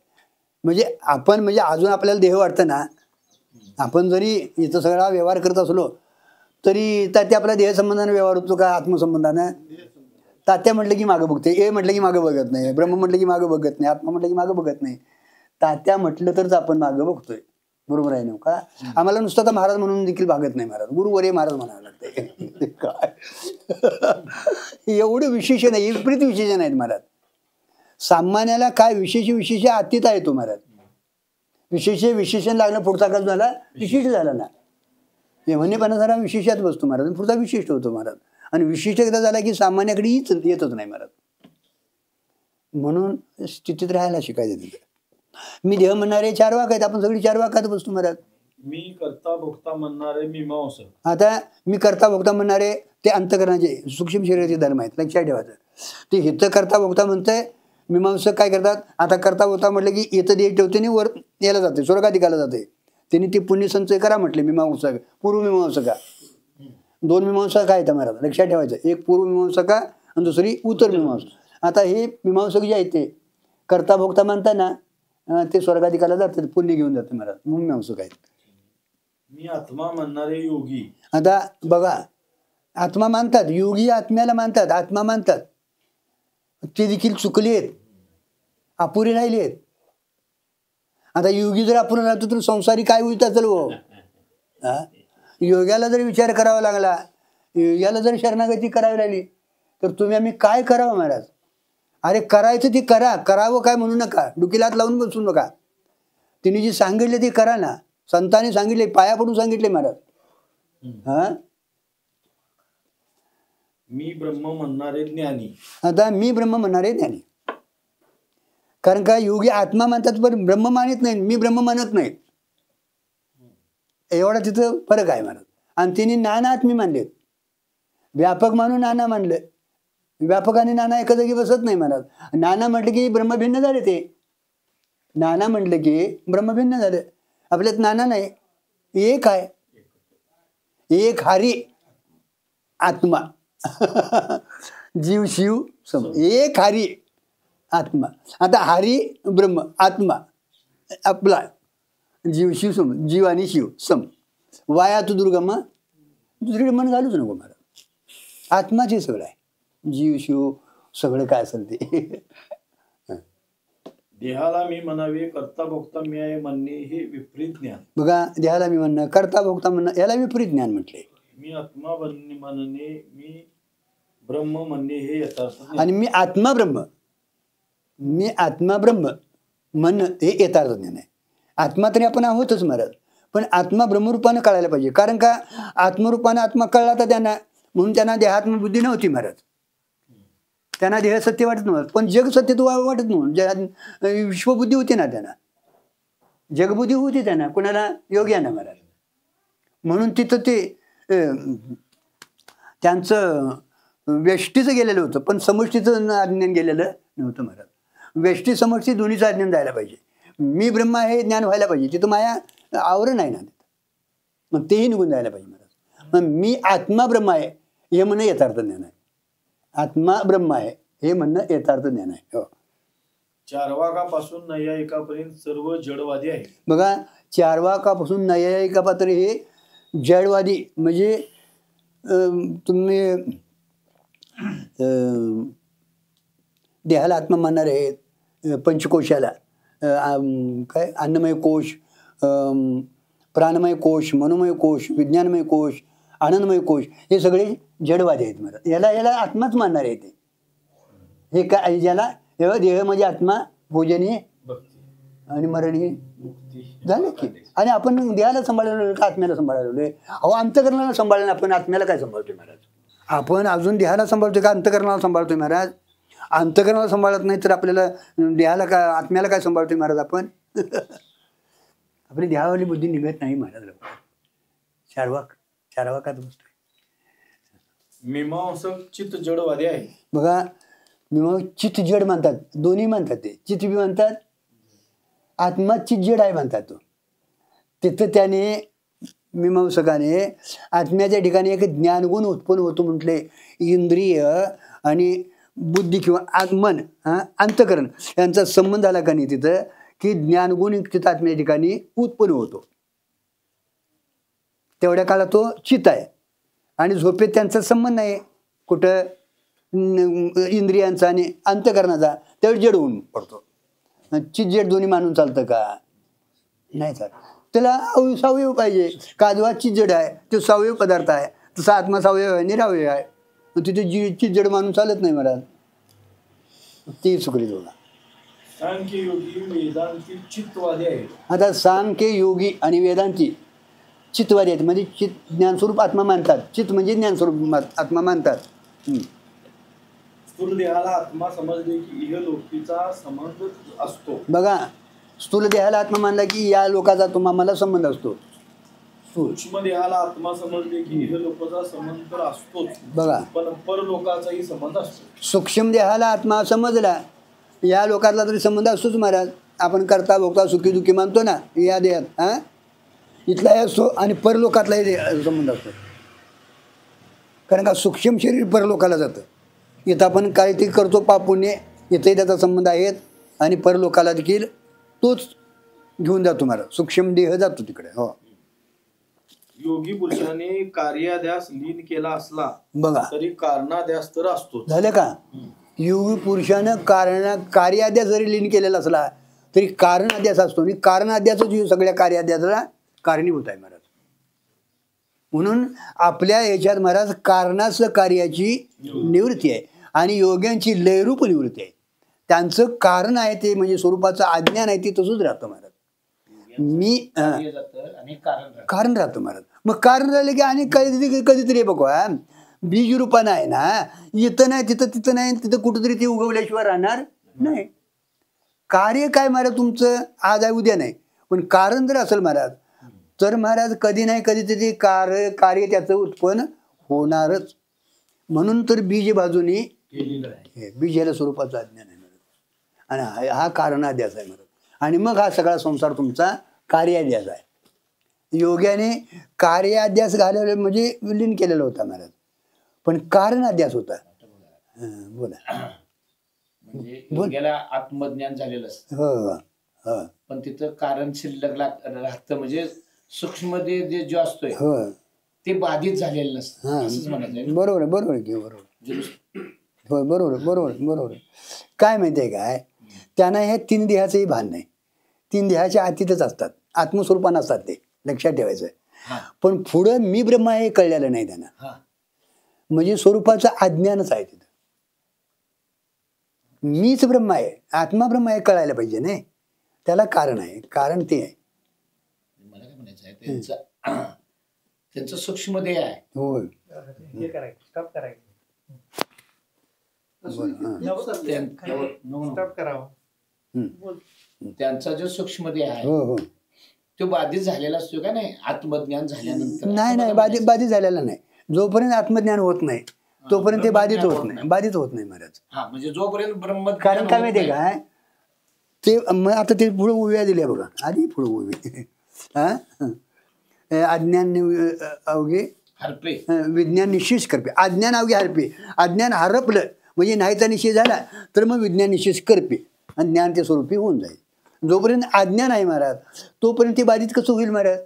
म्हणजे आपण अजून आपल्याला देह वाटतं ना. आपण जरी इथं सगळा व्यवहार करत असलो तरी तात्या आपला देह संबंधाने व्यवहार होतो का आत्मसंबंधानं? तात्या म्हटलं की मागं बघते, ए म्हटलं की मागं बघत नाही, ब्रह्म म्हटलं की मागं बघत नाही, आत्मा म्हटलं की मागं बघत नाही. तात्या म्हटलं तरच आपण मागं बघतोय. बरोबर आहे ना का? आम्हाला नुसतं तर महाराज म्हणून देखील भागत नाही महाराज. गुरुवर्य महाराज म्हणावं लागतंय. काय एवढं विशेषण आहे, विपरीत विशेषण आहेत महाराज. सामान्याला काय विशेष अतीत आहे तो महाराज. विशेषण लागणं पुढचा का झाला? विशिष्ट झाला ना. हे म्हणणेपणा जरा विशेषात बसतो महाराज, पुढचा विशिष्ट होतो महाराज. आणि विशिष्ट एकदा झाला की सामान्याकडे येतच नाही महाराज. म्हणून स्थितीत राहायला शिकायचं. तिथे मी देह म्हणणारे 4 वाक आहेत. आपण सगळी 4 वाकात बसतो महाराज. मी करता भोगता म्हणणारे मीमांसक. आता मी करता भोगता म्हणणारे ते अंतःकरणाचे सूक्ष्म शरीराचे धर्म आहेत, लक्षात ठेवायचं. ते हित करता भोगता म्हणतंय. मीमांसक काय करतात? आता करता भोगता म्हटलं की इथं देह ठेवते आणि वर यायला जाते, स्वर्गाधिकाला जाते. त्यांनी ते पुण्य संचय करा म्हटले. मीमांसक, पूर्वमीमांसका, 2 मीमांसका आहेत महाराज, लक्षात ठेवायचं. एक पूर्वमीमांसका आणि दुसरी उत्तर मीमांसका. आता हे मीमांसक जे आहेत ते करता भोगता म्हणताना ते स्वर्गाधिकाला जातात, पुण्य घेऊन जाते महाराज. मीमांसक आहेत. मी आत्मा म्हणणारे योगी. आता बघा, आत्मा मानतात, योगी आत्म्याला मानतात, आत्मा मानतात. ते देखील चुकले आहेत, अपुरे राहिले आहेत. आता योगी जर अपुरा राहतो तर संसारी काय होईल त्याचं? योग्याला जर विचार करावा लागला याला जर शरणागती करावी लागली तर तुम्ही आम्ही काय करावं महाराज? अरे करायचं ती करा, करावं काय म्हणू नका, डुकीला हात लावून बसू नका. तिने जी सांगितले ती करा ना. संतांनी सांगितले, पाया पडून सांगितले महाराज. हा, मी ब्रह्म म्हणणारे ज्ञानी. आता मी ब्रह्म म्हणणारे ज्ञानी. कारण का योगी आत्मा मानतात पण ब्रह्म मानत नाही, मी ब्रह्म मानत नाही. एवढा तिथं फरक आहे महाराज. आणि तिने नाना आत्मी मानलेत. व्यापक मानून नाना मानलं. व्यापक आणि नाना एका जागी बसत नाही महाराज. नाना म्हटलं की ब्रह्मभिन्न झाले ते. नाना म्हटलं की ब्रह्मभिन्न झाले. आपल्यात नाना नाही, एक आहे, एक हरी आत्मा. जीव शिव सम, एक हरी आत्मा. आता हरी ब्रह्म, आत्मा आपला, जीव शिव सम, जीव आणि शिव सम. वाया तू दुर्गम, दुसरीकडे मन घालूच नको महाराज. आत्माच हे सगळं आहे. जीव शिव सगळं काय असेल ते. देहाला मी म्हणावे, करता भोगता मी आहे म्हणणे हे विपरीत ज्ञान. बघा, देहाला मी म्हणणं, करता भोगता म्हणणं, याला विपरीत ज्ञान म्हटले. मी आत्मा म्हणणे, मी ब्रह्म म्हणणे हे यथार्थ ज्ञान. आणि मी आत्मा ब्रह्म, मी आत्मा ब्रह्म म्हणणं हे यथार्थ ज्ञान आहे. आत्मा तरी आपण आहोतच महाराज, पण आत्मा ब्रह्मरूपानं कळायला पाहिजे. कारण का आत्मरूपानं आत्मा कळला तर त्यांना, म्हणून त्यांना देहात्मबुद्धी नव्हती महाराज. त्यांना देह सत्य वाटत नव्हतं, पण जग सत्य तो वाटत नव्हतं. विश्वबुद्धी होती ना त्यांना, जगबुद्धी होती त्यांना, कुणाला योग्यानं महाराज. म्हणून तिथं ते त्यांचं व्यष्टीचं गेलेलं होतं, पण समष्टीचं अज्ञान गेलेलं नव्हतं महाराज. व्यष्टी समष्टी दोन्हीचं अज्ञान जायला पाहिजे. मी ब्रह्म हे ज्ञान व्हायला पाहिजे. तिथं माया आवरण आहे ना, मग तेही निघून जायला पाहिजे महाराज. मग मी आत्मा ब्रह्म आहे हे म्हणणं यथार्थ ज्ञान आहे. आत्मा ब्रह्म आहे हे म्हणणं यथार्थ ज्ञान आहे. हो, चारवाकापासून नैयायिकापर्यंत सर्व जडवादी आहे. बघा, चारवाकापासून नैयायिकापर्यंत हे जडवादी. म्हणजे तुम्ही देहाला आत्मा मानणार आहेत, पंचकोशाला काय अन्नमय कोश, प्राणमय कोश, मनोमय कोश, विज्ञानमय कोश, आनंदमय कोश, हे सगळे जडवादी आहेत महाराज. याला आत्माच मानणार आहे ते. हे काय ज्याला देह म्हणजे आत्मा, भोजनी आणि मरणी झालं की. आणि आपण देहाला सांभाळलो का आत्म्याला सांभाळलो? अहो, अंतकरणाला सांभाळलं आपण, आत्म्याला काय सांभाळतोय महाराज? आपण अजून देहाला सांभाळतोय का अंतकरणाला सांभाळतोय महाराज? अंतकरणाला सांभाळत नाही तर आपल्याला देहाला काय, आत्म्याला काय सांभाळतोय महाराज आपण? आपली देहावाली बुद्धी निघत नाही महाराज. चारवाकात बसतोय. मीमांसक चित्त जडवादी आहे. बघा, चित्त जड म्हणतात, दोन्ही म्हणतात. ते चित्त बी म्हणतात, आत्मा चित्त जड आहे म्हणतात. तो तिथं त्याने मीमांसकाने आत्म्याच्या ठिकाणी एक ज्ञानगुण उत्पन्न होतो म्हटले. इंद्रिय आणि बुद्धी किंवा मन, अंतकरण यांचा संबंध आला का नाही तिथं, की ज्ञानगुण तिथं आत्म्याच्या ठिकाणी उत्पन्न होतो. तेवढ्या काळात तो चित्त आहे. आणि झोपेत त्यांचा संबंध नाही कुठं इंद्रियांचा आणि अंतकरणाचा, त्यावेळी जड होऊन पडतो. चित्त जड दोन्ही मानून चालतं का? नाही चालत. त्याला सावयव पाहिजे. काजवा चित्त जड आहे, तो सावयव पदार्थ आहे. तसा आत्मा सावयव आहे, निरावय आहे. तिथे चित्त जड मानून चालत नाही महाराज. ती चुकली दोघा. सांख्य योगी वेदांती चित्तवादी आहे. आता सांख्य योगी आणि वेदांती चित्तवादी आहेत. म्हणजे चित्त ज्ञानस्वरूप आत्मा मानतात. चित्त म्हणजे ज्ञानस्वरूप आत्मा मानतात. स्थूल देहाला आत्मा समजले की इहलोकीचा संबंध असतो. बघा, स्थूल देहाला आत्मा मानला की या लोकाचा तुम्हाला संबंध असतो. सूक्ष्म देहाला आत्मा समजले की इहलोकाचा संबंध तर असतोच. बघा, पण परलोकाचाही संबंध असतो. सूक्ष्म देहाला आत्मा समजला, या लोकातला तरी संबंध असतोच महाराज. आपण करता भोगता सुखी दुःखी मानतो ना या देहात, इथलाही असतो आणि परलोकातलाही संबंध असतो. कारण का सूक्ष्म शरीर परलोकाला जातं. इथं आपण काय ते करतो पाप पुण्य, इथंही त्याचा संबंध आहेत. आणि परलोकाला देखील तोच घेऊन जातो महाराज. सूक्ष्म देह जातो तिकडे. हो, योगी पुरुषाने कार्याध्यास लीन केला असला बघा, तरी कारणाध्यास तर असतो. झालं का? योगी पुरुषानं कार्याध्यास जरी लीन केलेला असला तरी कारणाध्यास असतो. आणि कारणाध्यासच सगळ्या कार्याध्यासाला कारणीभूत आहे महाराज. म्हणून आपल्या ह्याच्यात महाराज कारणाचं कार्याची निवृत्ती आहे आणि योग्यांची लयरूप निवृत्ती आहे. त्यांचं कारण आहे ते म्हणजे स्वरूपाचं अज्ञान आहे ते तसंच राहतं महाराज. मी आणि कारण राहतो महाराज. मग कारण राहिले की आणि कधीतरी बघा बीज रूपानं आहे ना, इथं नाही तिथं नाही, तिथं कुठंतरी ते उगवल्याशिवाय राहणार नाही. कार्य काय महाराज तुमचं आज आहे उद्या नाही, पण कारण जर असेल महाराज तर महाराज कधी नाही कधीतरी कार्य त्याचं उत्पन्न होणारच. म्हणून तर बीज बाजूनी बीज याला स्वरूपाचं अज्ञान आहे महाराज आणि हा कारणाध्यास आहे महाराज. आणि मग हा सगळा संसार तुमचा कार्याध्यास आहे. योग्याने कार्याध्यास घालवले म्हणजे विलीन केलेला होता महाराज, पण कारणाध्यास होता. बोला. म्हणजे योग्याला आत्मज्ञान झालेलं असतं. हो. पण तिथं कारण शिल्लक राहतं म्हणजे सूक्ष्म जे असतोय ते बाधित झालेलं नसतं असंच म्हणायचं. बरोबर आहे की बरोबर. काय माहितीये काय, त्यांना हे 3 देहाचंही भान नाही. 3 देहाच्या अतीतच असतात, आत्मस्वरूपानं असतात ते, लक्षात ठेवायचं. पण पुढं मी ब्रह्म आहे हे कळलेलं नाही त्यांना. म्हणजे स्वरूपाचं अज्ञानच आहे तिथं. मीच ब्रह्म आहे, आत्मा ब्रह्म आहे कळायला पाहिजे नाही. त्याला कारण आहे, कारण ते आहे. मला काय म्हणायचं आहे त्यांचं सूक्ष्म देह आहे. होय. त्यांचा जो सूक्ष्म देह आहे तो बाधित झालेला असतो का नाही आत्मज्ञान झाल्यानंतर? नाही बाधित झालेला नाही. जोपर्यंत आत्मज्ञान होत नाही तोपर्यंत ते बाधित होत नाही महाराज. म्हणजे जोपर्यंत ब्रह्म कारण काय माहितीये काय ते मग आता ते पुढे उभ्या दिल्या बघा, आधी पुढे उभी अज्ञान अवघे हरपे विज्ञान निश्चित करपे. अज्ञान अवघे हरपे. अज्ञान हरपलं म्हणजे नाहीचा निश्चय झाला तर मग विज्ञान निश्चित करपे आणि ज्ञान ते स्वरूपी होऊन जाईल. जोपर्यंत अज्ञान आहे महाराज तोपर्यंत ते बाधित कसं होईल महाराज?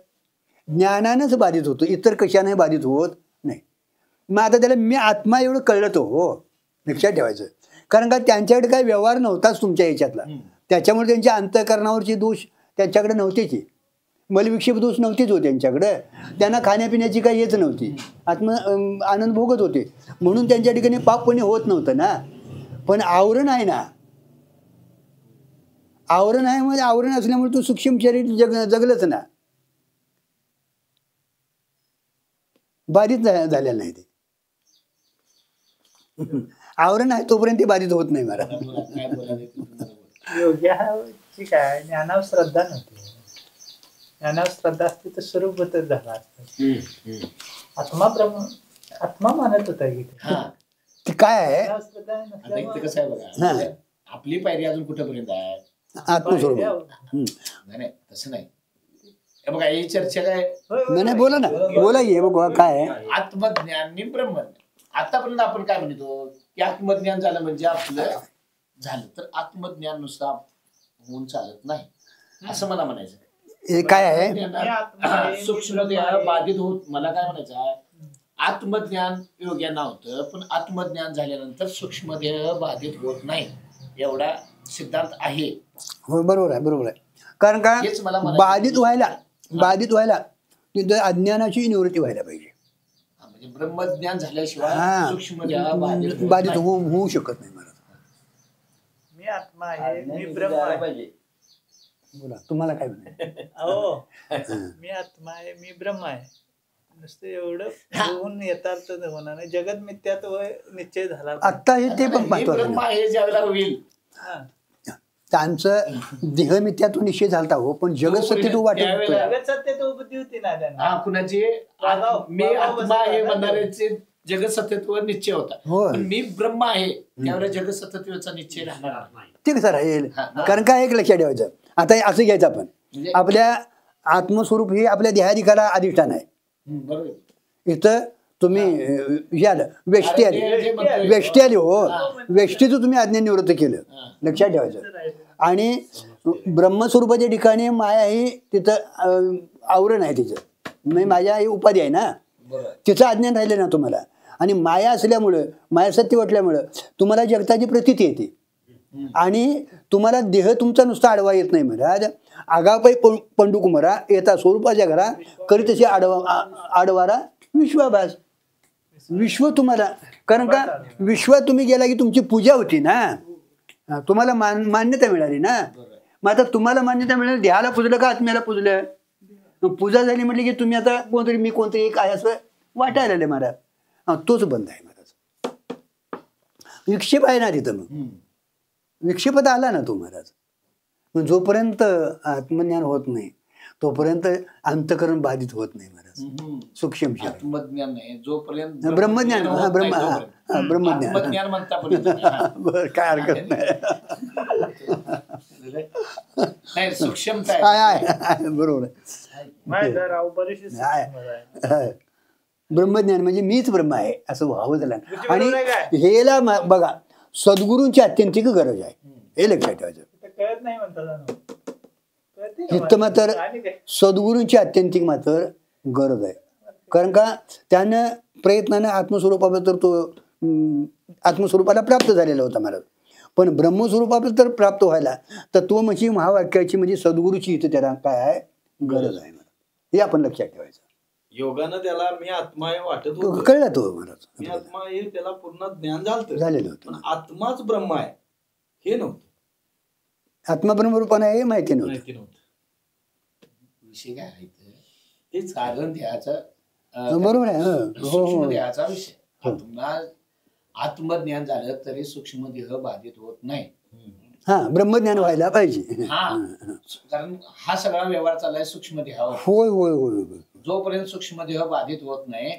ज्ञानानंच बाधित होतो, इतर कशाने बाधित होत नाही. मग आता त्याला मी आत्मा एवढं कळलं तो लक्षात ठेवायचं. कारण का त्यांच्याकडे काही व्यवहार नव्हताच तुमच्या याच्यातला, त्याच्यामुळे त्यांच्या अंतःकरणावरचे दोष त्यांच्याकडे नव्हतेच. मलविक्षेप दोष नव्हतेच हो त्यांच्याकडे. त्यांना खाण्यापिण्याची काही हेच नव्हती, आनंद भोगत होते म्हणून त्यांच्या ठिकाणी पापपणे होत नव्हतं ना. पण आवरण आहे ना, आवरण आहे म्हणजे आवरण असल्यामुळे तो सूक्ष्म शरीर जगलंच ना, बाधित झालेलं नाही. ते आवरण आहे तोपर्यंत ते बाधित होत नाही महाराज. योग्याची काय ज्ञानावर श्रद्धा नव्हती. ज्ञानावर श्रद्धा असते तर स्वरूप बदल झाला असता. आत्मा मानत होता की ते काय आहे कसं आहे बघा, आपली पायरी अजून कुठेपर्यंत आहे? आत्मस्वरूप. नाही तसं नाही. बघा ही चर्चा काय नाही बोला ना, बोला ये बघा काय आहे आत्मज्ञान आणि ब्रह्मज्ञान. आतापर्यंत आपण काय म्हणतो की आत्मज्ञान झालं म्हणजे आपलं झालं, तर आत्मज्ञान नुसतं होऊन चालत नाही असं मला म्हणायचं. हे काय आहे सूक्ष्म बाधित होत. मला काय म्हणायचं आहे, आत्मज्ञान योग्यांना होतं पण आत्मज्ञान झाल्यानंतर सूक्ष्म देह बाधित होत नाही एवढा सिद्धांत आहे. हो बरोबर आहे. कारण का बाधित व्हायला तिथं अज्ञानाची निवृत्ती व्हायला पाहिजे. म्हणजे ब्रह्मज्ञान झाल्याशिवाय सूक्ष्म देह बाधित होऊ शकत नाही महाराज. मी आत्मा आहे, मी ब्रह्म आहे. बोला तुम्हाला काय म्हणायचं? मी आत्मा आहे, मी ब्रह्म आहे. नुसतं एवढं होऊन यथार्थ होणार नाही. जगत मिथ्यात्व निश्चय झाला आता हे ते पण ब्रह्म आहे ज्यावेळेला होईल त्यांचं देह मिथ्यात्व निश्चय झालता हो, पण जगत सत्य तू वाटत जगत सत्य तो बुद्धी होती ना त्यांना. कुणाची मी आत्मा आहे म्हणणाऱ्याचे जगत सत्यत्व निश्चय होता. पण मी ब्रह्म आहे त्यावेळेला जगत सत्यत्वाचा निश्चय राहणार नाही. ते कसं राहील? कारण काय एक लक्षात ठेवायचं, आता असं घ्यायचं आपण आपल्या आत्मस्वरूप हे आपल्या देहाधिकाला अधिष्ठान आहे. इथं तुम्ही यालं वेष्टी आली हो, वेष्टीचं तुम्ही अज्ञान निवृत्त केलं, लक्षात ठेवायचं. आणि ब्रह्मस्वरूपाच्या ठिकाणी माया ही तिथं आवरण आहे तिचं, म्हणजे माझ्या ही उपाधी आहे ना, तिचं अज्ञान राहिलं ना तुम्हाला. आणि माया असल्यामुळं, माया सत्य वाटल्यामुळं तुम्हाला जगताची प्रतीती येते आणि तुम्हाला देह तुमचा नुसता आडवा येत नाही महाराज. आगापाई पंडू कुमारा येता स्वरूपाच्या घरा करी तशी आडवारा विश्वाभास. विश्व तुम्हाला, कारण का विश्वात तुम्ही गेला की तुमची पूजा होती ना, तुम्हाला मान्यता मिळाली ना. मग आता तुम्हाला मान्यता मिळाली, देहाला पुजलं का आत्म्याला पुजलं? पूजा झाली म्हटली की तुम्ही आता कोणतरी मी कोणतरी एक आहे असं वाटायला लागले महाराज. तोच बंद आहे महाराज. विक्षेप आहे ना तिथं. मग विक्षेपात आला ना तो महाराज. मग जोपर्यंत आत्मज्ञान होत नाही तोपर्यंत अंतःकरण बाधित होत नाही महाराज. सूक्ष्म आत्मज्ञान नाही जोपर्यंत ब्रह्मज्ञान. ब्रह्मज्ञान म्हणता बरं, काय हरकत नाही. सूक्ष्मता आहे, बरोबर आहे. ब्रह्मज्ञान म्हणजे मीच ब्रह्म आहे असं व्हावं त्याला. आणि हेला बघा सद्गुरूंची अत्यंतिक गरज आहे, हे लक्षात ठेवायचं. कळत नाही म्हणतात इथं मात्र सद्गुरूंची अत्यंतिक मात्र गरज आहे. कारण का त्यानं प्रयत्नानं आत्मस्वरूपाबद्दल तो आत्मस्वरूपाला प्राप्त झालेला होता महाराज. पण ब्रह्मस्वरूपाबद्दल प्राप्त व्हायला तत्वमसी महावाक्याची म्हणजे सद्गुरूची इथं त्याला काय आहे गरज आहे महाराज. हे आपण लक्षात ठेवायचं. योगानं त्याला मी आत्मा हे वाटत होतं, कळला तो महाराज. मी आत्मा हे त्याला पूर्ण ज्ञान झालेलं होतं. पण आत्माच ब्रह्म आहे हे नव्हतं. आत्मा ब्रह्मरूपाने आहे माहिती नव्हतं. विषय काय आहे तेच कारण देहाचा बरोबर आहे. सूक्ष्म देहाचा विषय. आत्मज्ञान झालं तरी सूक्ष्म देह बाधित होत नाही. ब्रह्मज्ञान व्हायला पाहिजे. कारण हा सगळा व्यवहार चाललाय सूक्ष्म देहावर. होय होय होय. जोपर्यंत सूक्ष्म देह बाधित होत नाही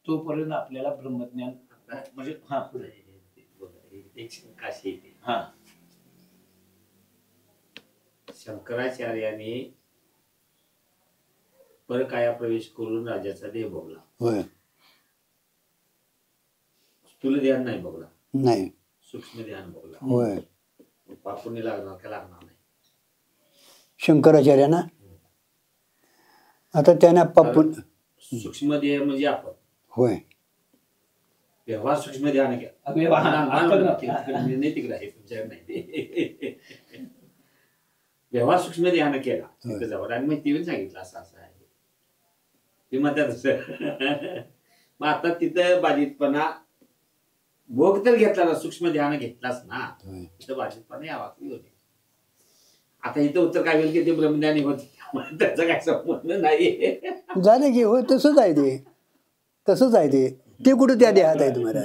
तोपर्यंत आपल्याला ब्रह्मज्ञान म्हणजे शंकराचार्याने परकाया प्रवेश करून राजाचा देह भोगला. होय. स्थूल ध्यान नाही भोगला, नाही सूक्ष्म ध्यान भोगला. होय. पापुणी लागणार का लागणार नाही शंकराचार्यांना. आता त्यांना पापून सूक्ष्म देह म्हणजे आपण. होय. व्यवहार सूक्ष्म ध्यान घ्या नैतिक आहे तुमच्याकडे नाही. व्यवहार सूक्ष्म ध्यान केला तिथं जाऊन आणि मग ती सांगितलं असं असं आहे ते म्हणतात. मग आता तिथं बाधितपणा भोग तर घेतला ना, सूक्ष्म ध्यान घेतलाच ना, तिथं बाधितपणा यावा होते. आता इथं उत्तर काय होईल की ते ब्रह्मज्ञानी होते त्याचा काय संबंध नाही. झालं की हो तसंच आहे ते. तसंच आहे ते. ते कुठं त्या देहात आहे तुम्हाला.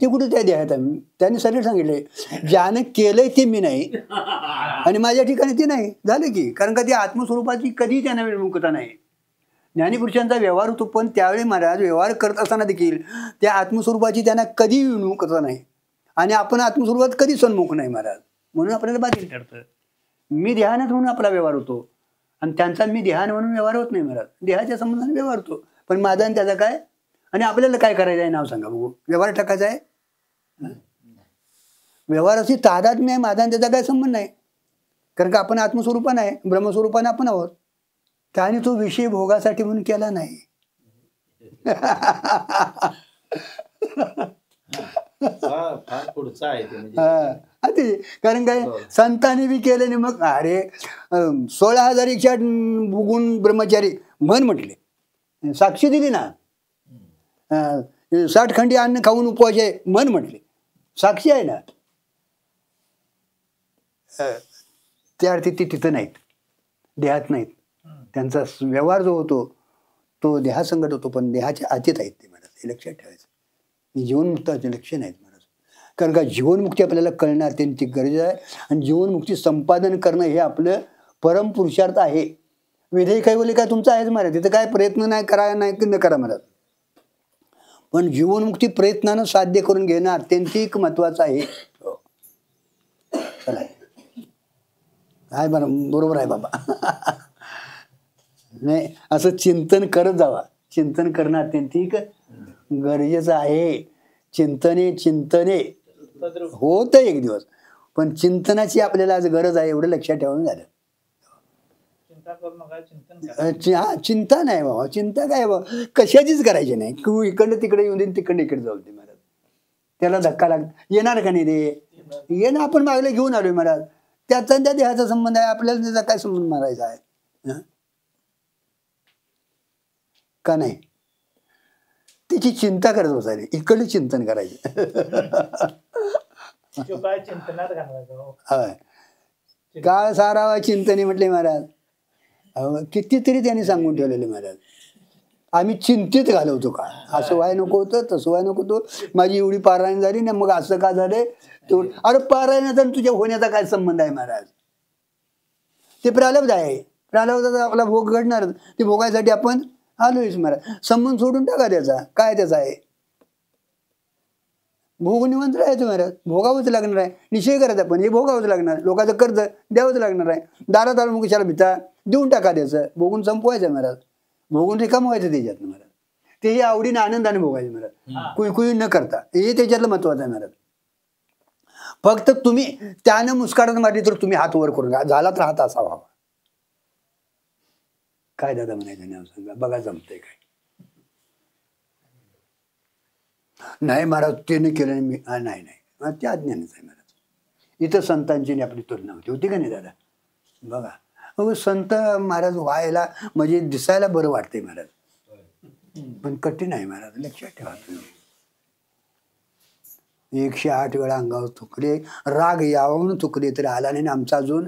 ते कुठं त्या देहात आहे. त्यांनी सरळ सांगितले ज्यानं केलंय ते मी नाही आणि माझ्या ठिकाणी ते नाही. झालं की. कारण का ती आत्मस्वरूपाची कधी त्यांना विमुखता नाही. ज्ञानीपुरुषांचा व्यवहार होतो पण त्यावेळी महाराज व्यवहार करत असताना देखील त्या आत्मस्वरूपाची त्यांना कधी विमुखता नाही आणि आपण आत्मस्वरूपात कधी सन्मुख नाही महाराज. म्हणून आपल्याला बाधित ठरतं. मी ध्यानात म्हणून आपला व्यवहार होतो आणि त्यांचा मी ध्यान म्हणून व्यवहार होत नाही महाराज. देहाच्या संबंधाने व्यवहार होतो पण माझा आणि त्याचा काय. आणि आपल्याला काय करायचं आहे नाव सांगा बघू. व्यवहार टाकायचा आहे. व्यवहाराची तादात्म्य आहे. माझा आणि त्याचा काय संबंध नाही. कारण का आपण आत्मस्वरूपानं आहे, ब्रह्मस्वरूपानं आपण आहोत. त्याने तो विषय भोगासाठी म्हणून केला नाही. पुढचा आहे ते. कारण काय संतांनी बी केले नाही. मग अरे 16,000 गुण ब्रह्मचारी मन म्हटले, साक्षी दिली ना. 60 खंडी अन्न खाऊन उपवास आहे मन म्हटले, साक्षी आहे ना. त्या अर्थी ती तिथं नाहीत, देहात नाहीत. त्यांचा व्यवहार जो होतो तो देहासंगत होतो पण देहाच्या आतीत आहेत ते महाराज. हे लक्षात ठेवायचं. जीवनमुक्ताचे लक्षण आहेत महाराज. कारण का जीवनमुक्ती आपल्याला कळणं अत्यंत गरजेचं आहे आणि जीवनमुक्ती संपादन करणं हे आपलं परमपुरुषार्थ आहे. विधेय काय बोले काय तुमचं आहेच महाराज. तिथं काय प्रयत्न नाही करा नाही न करा महाराज. पण जीवनमुक्ती प्रयत्नानं साध्य करून घेणं अत्यंतिक महत्वाचं आहे. चला आहे बरोबर आहे बाबा. नाही असं चिंतन करत जावा. चिंतन करणं अत्यंतिक गरजेचं आहे. चिंतने होतं एक दिवस पण चिंतनाची आपल्याला आज गरज आहे एवढं लक्षात ठेवून झालं. चिंता नाही बाबा. चिंता काय बाबा कशाचीच करायची नाही. तू इकडं तिकडे येऊन दे तिकडे इकडे जाऊ दे महाराज. त्याला धक्का येणार का नाही रे. येणं आपण मागले घेऊन आलोय महाराज. त्याचा त्या देहाचा संबंध आहे. आपल्याला त्याचा काय संबंध मारायचा आहे का नाही. त्याची चिंता करत बसायची, इकडे चिंतन करायचं. तो काय चिंतनात घालवायचा हो. होय, काळ सारावा चिंतनी म्हटले महाराज. अहो, कितीतरी त्यांनी सांगून ठेवलेले महाराज. आम्ही चिंतेत घालवतो का, असं व्हाय नको होतं, तसं व्हाय नको होतं, माझी एवढी पारायण झाली ना, मग असं का झालंय तेवढं. अरे पारायणाचा तुझ्या होण्याचा काय संबंध आहे महाराज? ते प्रारब्ध आहे, प्रारब्धाचा आपला भोग घडणार, ते भोगायसाठी आपण आलोयच महाराज. संबंध सोडून टाका त्याचा, काय त्याचा आहे. भोग निवंत राहायचं महाराज, भोगावंच लागणार आहे. निश्चय करायचा पण हे भोगावंच लागणार, लोकांचं कर्ज द्यावंच लागणार आहे. दारात आलं मग कशाला भिता, देऊन टाका त्याचं, भोगून संपवायचं महाराज. भोगून रिकाम व्हायचं त्याच्यात महाराज. तेही आवडीने आनंदाने भोगायचं महाराज, कुई न करता. हे त्याच्यातलं महत्वाचं आहे महाराज. फक्त तुम्ही त्यानं मुस्कारात मारली तर तुम्ही हात वर करून झाला तर हात असा व्हावा. काय दादा म्हणायचं नाव सांगा, बघा जमतंय काय. नाही महाराज ते नाही केलं मी, नाही ते अज्ञानच आहे महाराज. इथं संतांची आपली तुलना होती का नाही दादा? बघा मग संत महाराज व्हायला म्हणजे दिसायला बरं वाटतंय महाराज, पण कठीण आहे महाराज. लक्षात ठेवा तुम्ही. 108 वेळा अंगावर थुकले, राग यावून थुकले तरी आला नाही, आमचा अजून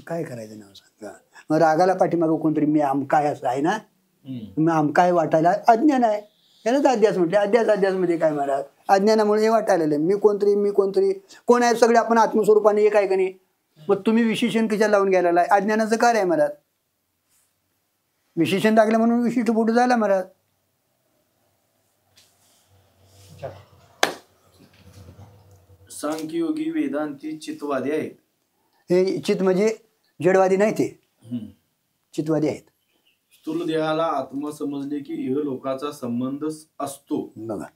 काय करायचं नाव सांगा. मग रागाला पाठीमागं कोणतरी मी आमकाय असं आहे ना, मग आमकाय वाटायला अज्ञान आहे. यालाच अध्यास म्हटले. अध्यास मध्ये काय महाराज? अज्ञानामुळे हे वाटायला मी कोणतरी कोण आहे, सगळे आपण आत्मस्वरूपाने एक आहे का नाही. मग तुम्ही विशेषण कशा लावून घ्यायला? अज्ञानाचं कार्य आहे महाराज. विशेषण लागलं म्हणून विशिष्ट पुढे झाला महाराज. सांख्ययोगी वेदांती चित्तवादी आहेत. हे चित्त म्हणजे जडवादी नाही, ते चित्तवादी आहेत. स्थूल देहाला आत्मा समजले की इहलोकाचा संबंध असतो. बघा,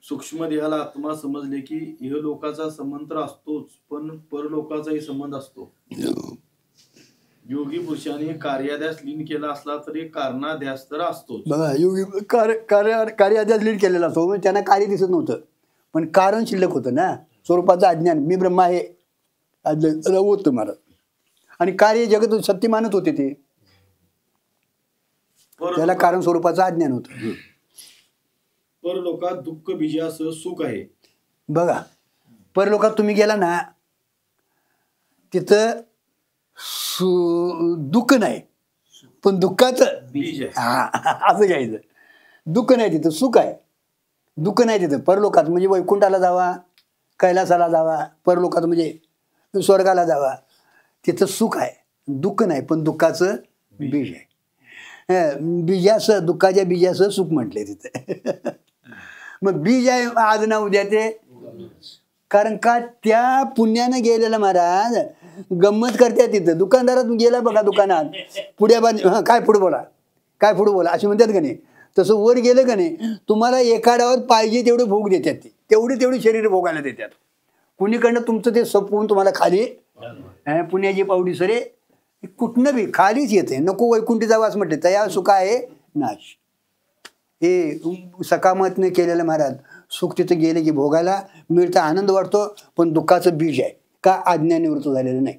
सूक्ष्म देहाला आत्मा समजले की इहलोकाचा संबंध तर असतोच, पण परलोकाचाही संबंध असतो. योगी पुरुषाने कार्याध्यास लीन केला असला तरी कारणाध्यास तर असतोच. बघा योगी कार्याध्यास लीन केलेला असतो, म्हणजे त्यांना कार्य दिसत नव्हतं, पण कारण शिल्लक होतं ना. स्वरूपाचं अज्ञान, मी ब्रह्मा आहे होतं महाराज. आणि कार्य जगत सत्य मानत होते ते, त्याला कारण स्वरूपाचं अज्ञान होतं. परलोकात दुःख बीजासह सुख आहे. बघा परलोकात तुम्ही गेला ना, तिथं दुःख नाही, पण दुःखाचं बीज आहे. हा असं घ्यायचं. दुःख नाही तिथं, सुख आहे. दुःख नाही तिथं परलोकात. म्हणजे वैकुंठाला जावा, कैलासाला जावा, परलोकात म्हणजे स्वर्गाला जावा, तिथं सुख आहे. दुःख नाही, पण दुःखाचं बीज आहे. बीजासह, दुःखाच्या बीजासह सुख म्हटले तिथे. मग बीज आहे आज ना उद्या ते. कारण का त्या पुण्यानं गेलेला महाराज गंमत करते तिथं. दुकानदारात गेला बघा दुकानात, पुढे काय पुढे बोला अशी म्हणतात का नाही. तसं वर गेलं का नाही, तुम्हाला एका डावात पाहिजे तेवढे भोग देतात. ते तेवढी शरीर भोगायला देतात. कुणीकडनं तुमचं ते सपवून तुम्हाला खाली पुण्याची पावडी सरे कुठनं बी खालीच येते. नको वैकुंठी जावास म्हटले, तया सुख आहे नाश. हे सकामतने केलेलं महाराज. सुख तिथं गेले की भोगायला मिळता, आनंद वाटतो, पण दुःखाचं बीज आहे. का? अज्ञान निवृत्त झालेलं नाही,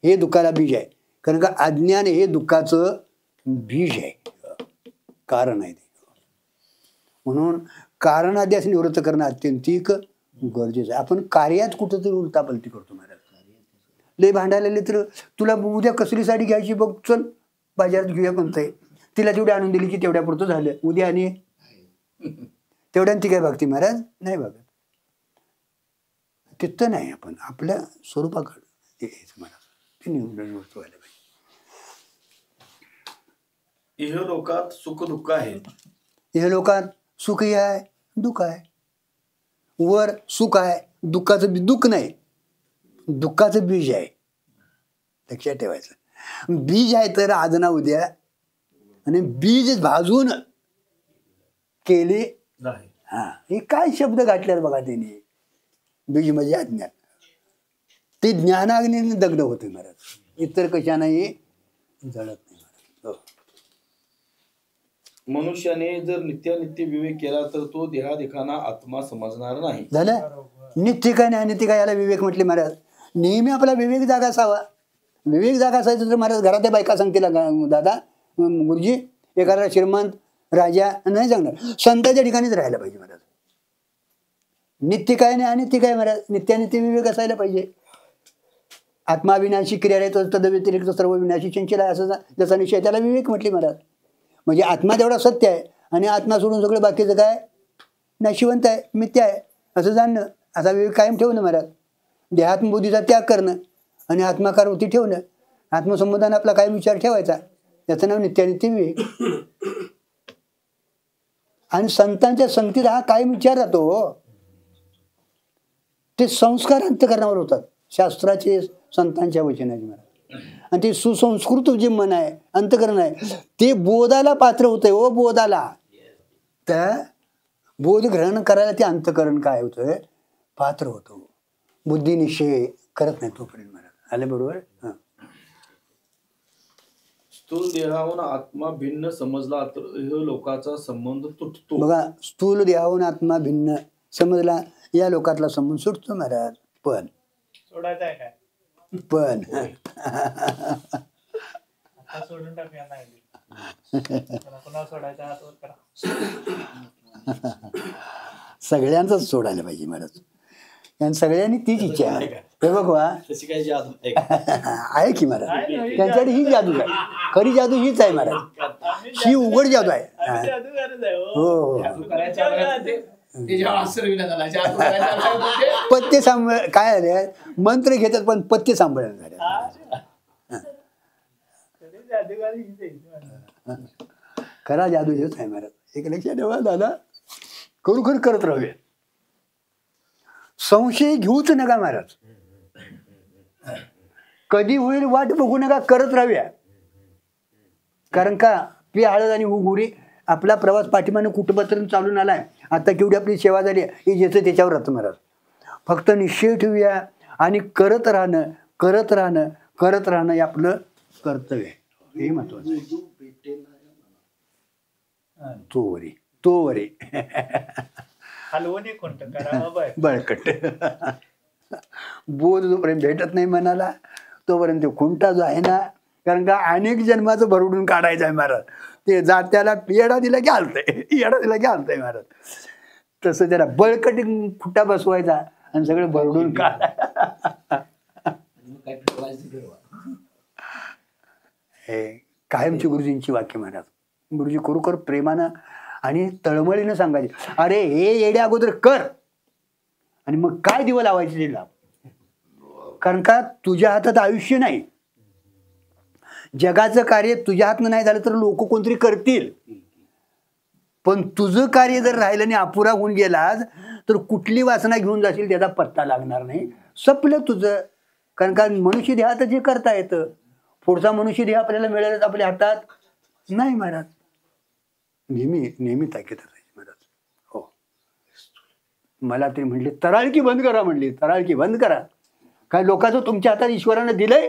हे दुःखाला बीज आहे. कारण का अज्ञान हे दुःखाचं बीज आहे, कारण आहे ते. म्हणून कारण अध्यास निवृत्त करणं अत्यंतिक गरजेचं आहे. आपण कार्यात कुठंतरी उलटापलटी करतो महाराज. लय भांडायला तर तुला उद्या कसली साडी घ्यायची बघ, चल बाजारात घेऊया कोणतं. तिला तेवढी आणून दिली की तेवढ्या पुरतं झालं. उद्या आणि तेवढ्यानं ती काय बघते महाराज? नाही बघत. तिथं नाही, आपण आपल्या स्वरूपाकडे महाराज ते निवडून वस्तू व्हायला पाहिजे. इहलोकात सुख दुःख आहे. इहलोकात सुखही आहे, दुःख आहे. वर सुख आहे, दुःखाचं दुःख नाही, दुःखाचं बीज आहे. लक्षात ठेवायचं. बीज आहे तर आज ना उद्या, आणि बीज भाजून केले. हा, हे काय शब्द गाठल्यात बघा त्यांनी. बीज म्हणजे अज्ञान. ते ज्ञानाग्नीने दग्ध होते महाराज, इतर कशानेही जळत नाही महाराज. मनुष्याने जर नित्यानित्य विवेक केला तर तो देहादेखाना आत्मा समजणार नाही. झालं. नित्य काय नाही, अनित्य काय, याला विवेक म्हटले महाराज. नेहमी आपला विवेक जागा असावा. विवेक जागा असायचं तर महाराज घरातल्या बायका सांगतील, दादा गुरुजी एखादा श्रीमंत राजा नाही सांगणार. संतांच्या ठिकाणीच राहायला पाहिजे महाराज. नित्य काय नाही अनित्य काय महाराज. नित्यानित्य विवेक असायला पाहिजे. आत्मा विनाशी क्रिया आहे तद व्यतिरिक्त सर्व विनाशी चंचल आहे असं जसा निश्चय त्याला विवेक म्हटले महाराज. म्हणजे आत्मा तेवढा सत्य आहे आणि आत्मा सोडून सगळं बाकीचं काय नाशिवंत आहे, मिथ्या आहे असं जाणणं. असा विवेक कायम ठेवणं महाराज. देहात्मबुद्धीचा त्याग करणं आणि आत्माकारवृत्ती ठेवणं. आत्मसंबंधाने आपला कायम विचार ठेवायचा. त्याचं नाव नित्यानित्य विवेक. आणि संतांच्या संगतीत हा कायम विचार राहतो. ते संस्कार अंतःकरणावर होतात शास्त्राचे, संतांच्या वचनाचे महाराज. आणि ते सुसंस्कृत जे मन आहे, अंतःकरण आहे, ते बोधाला पात्र होतंय. ओ बोधाला त्या बोध ग्रहण करायला ते अंतःकरण काय होतंय पात्र होतो. बुद्धी निश्चय करत नाही तोपर्यंत महाराज. आले बरोबर. स्थूल देहाहून आत्मा भिन्न समजला तर लोकांचा संबंध तुटतो. बघा, स्थूल देहाहून आत्मा भिन्न समजला या लोकातला संबंध सुटतो महाराज. पण सोडायचं आहे काय? पण आता सोडून टाकूया नाही. पुन्हा सोडायचा हातवर करा. सगळ्यांचाच सोडायला पाहिजे महाराज. आणि सगळ्यांनी तीच इच्छा आहे. हे बघवा तशी काही जादू आहे की महाराज. त्यांच्याकडे ही जादू आहे. खरी जादू हीच आहे महाराज. ही उघड जादू आहे. हो हो. पत्ते सांभाळ काय झाले, मंत्र घेतात पण पत्ते सांभाळायला झाले. खरा जादू हेच आहे महाराज. एक लक्षात ठेवा दादा, खरोखर करत राहूया. संशय घेऊच नका महाराज. कधी होईल वाट बघू नका, करत राहूया. कारण का पी हळद आणि गुढी आपला प्रवास पाठीमाने कुटुंबातून चालून आलाय. आता केवढी आपली सेवा झाली हे ज्याचं त्याच्यावर राहतं महाराज. फक्त निश्चय ठेवूया आणि करत राहणं, करत राहणं, करत राहणं हे आपलं कर्तव्य आहे. हे महत्वाचं आहे. तो वरी हलवणी कोणतं करावं बळकट. बोध जोपर्यंत भेटत नाही मनाला तोपर्यंत खुंटा जो आहे ना, कारण का अनेक जन्माचं भरडून काढायचं आहे महाराज. ते जात्याला येडा दिला की हलतंय, येडा दिला की हलतंय महाराज. तसं त्याला बळकट खुट्टा बसवायचा आणि सगळं भरडून काढायचं. हे कायमची गुरुजींची वाक्य महाराज. गुरुजी खरोखर प्रेमानं आणि तळमळीनं सांगायचे, अरे हे येड्या अगोदर कर आणि मग काय दिवं लावायचे ते लाभ. कारण का तुझ्या हातात आयुष्य नाही. जगाचं कार्य तुझ्या हातनं नाही झालं तर लोक कोणतरी करतील. पण तुझं कार्य जर राहिलं आणि अपुरा होऊन गेलास तर कुठली वासना घेऊन जाशील त्याचा पत्ता लागणार नाही. सपलं तुझं. कारण का मनुष्य देहात जे करता येतं, पुढचा मनुष्य देह आपल्याला मिळाला आपल्या हातात नाही महाराज. नेहमी ताकीद राहायची महाराज. हो, मला ते म्हणले तराळकी बंद करा, म्हणली तराळकी बंद करा. काय लोकांचं तुमच्या हातात ईश्वरानं दिलंय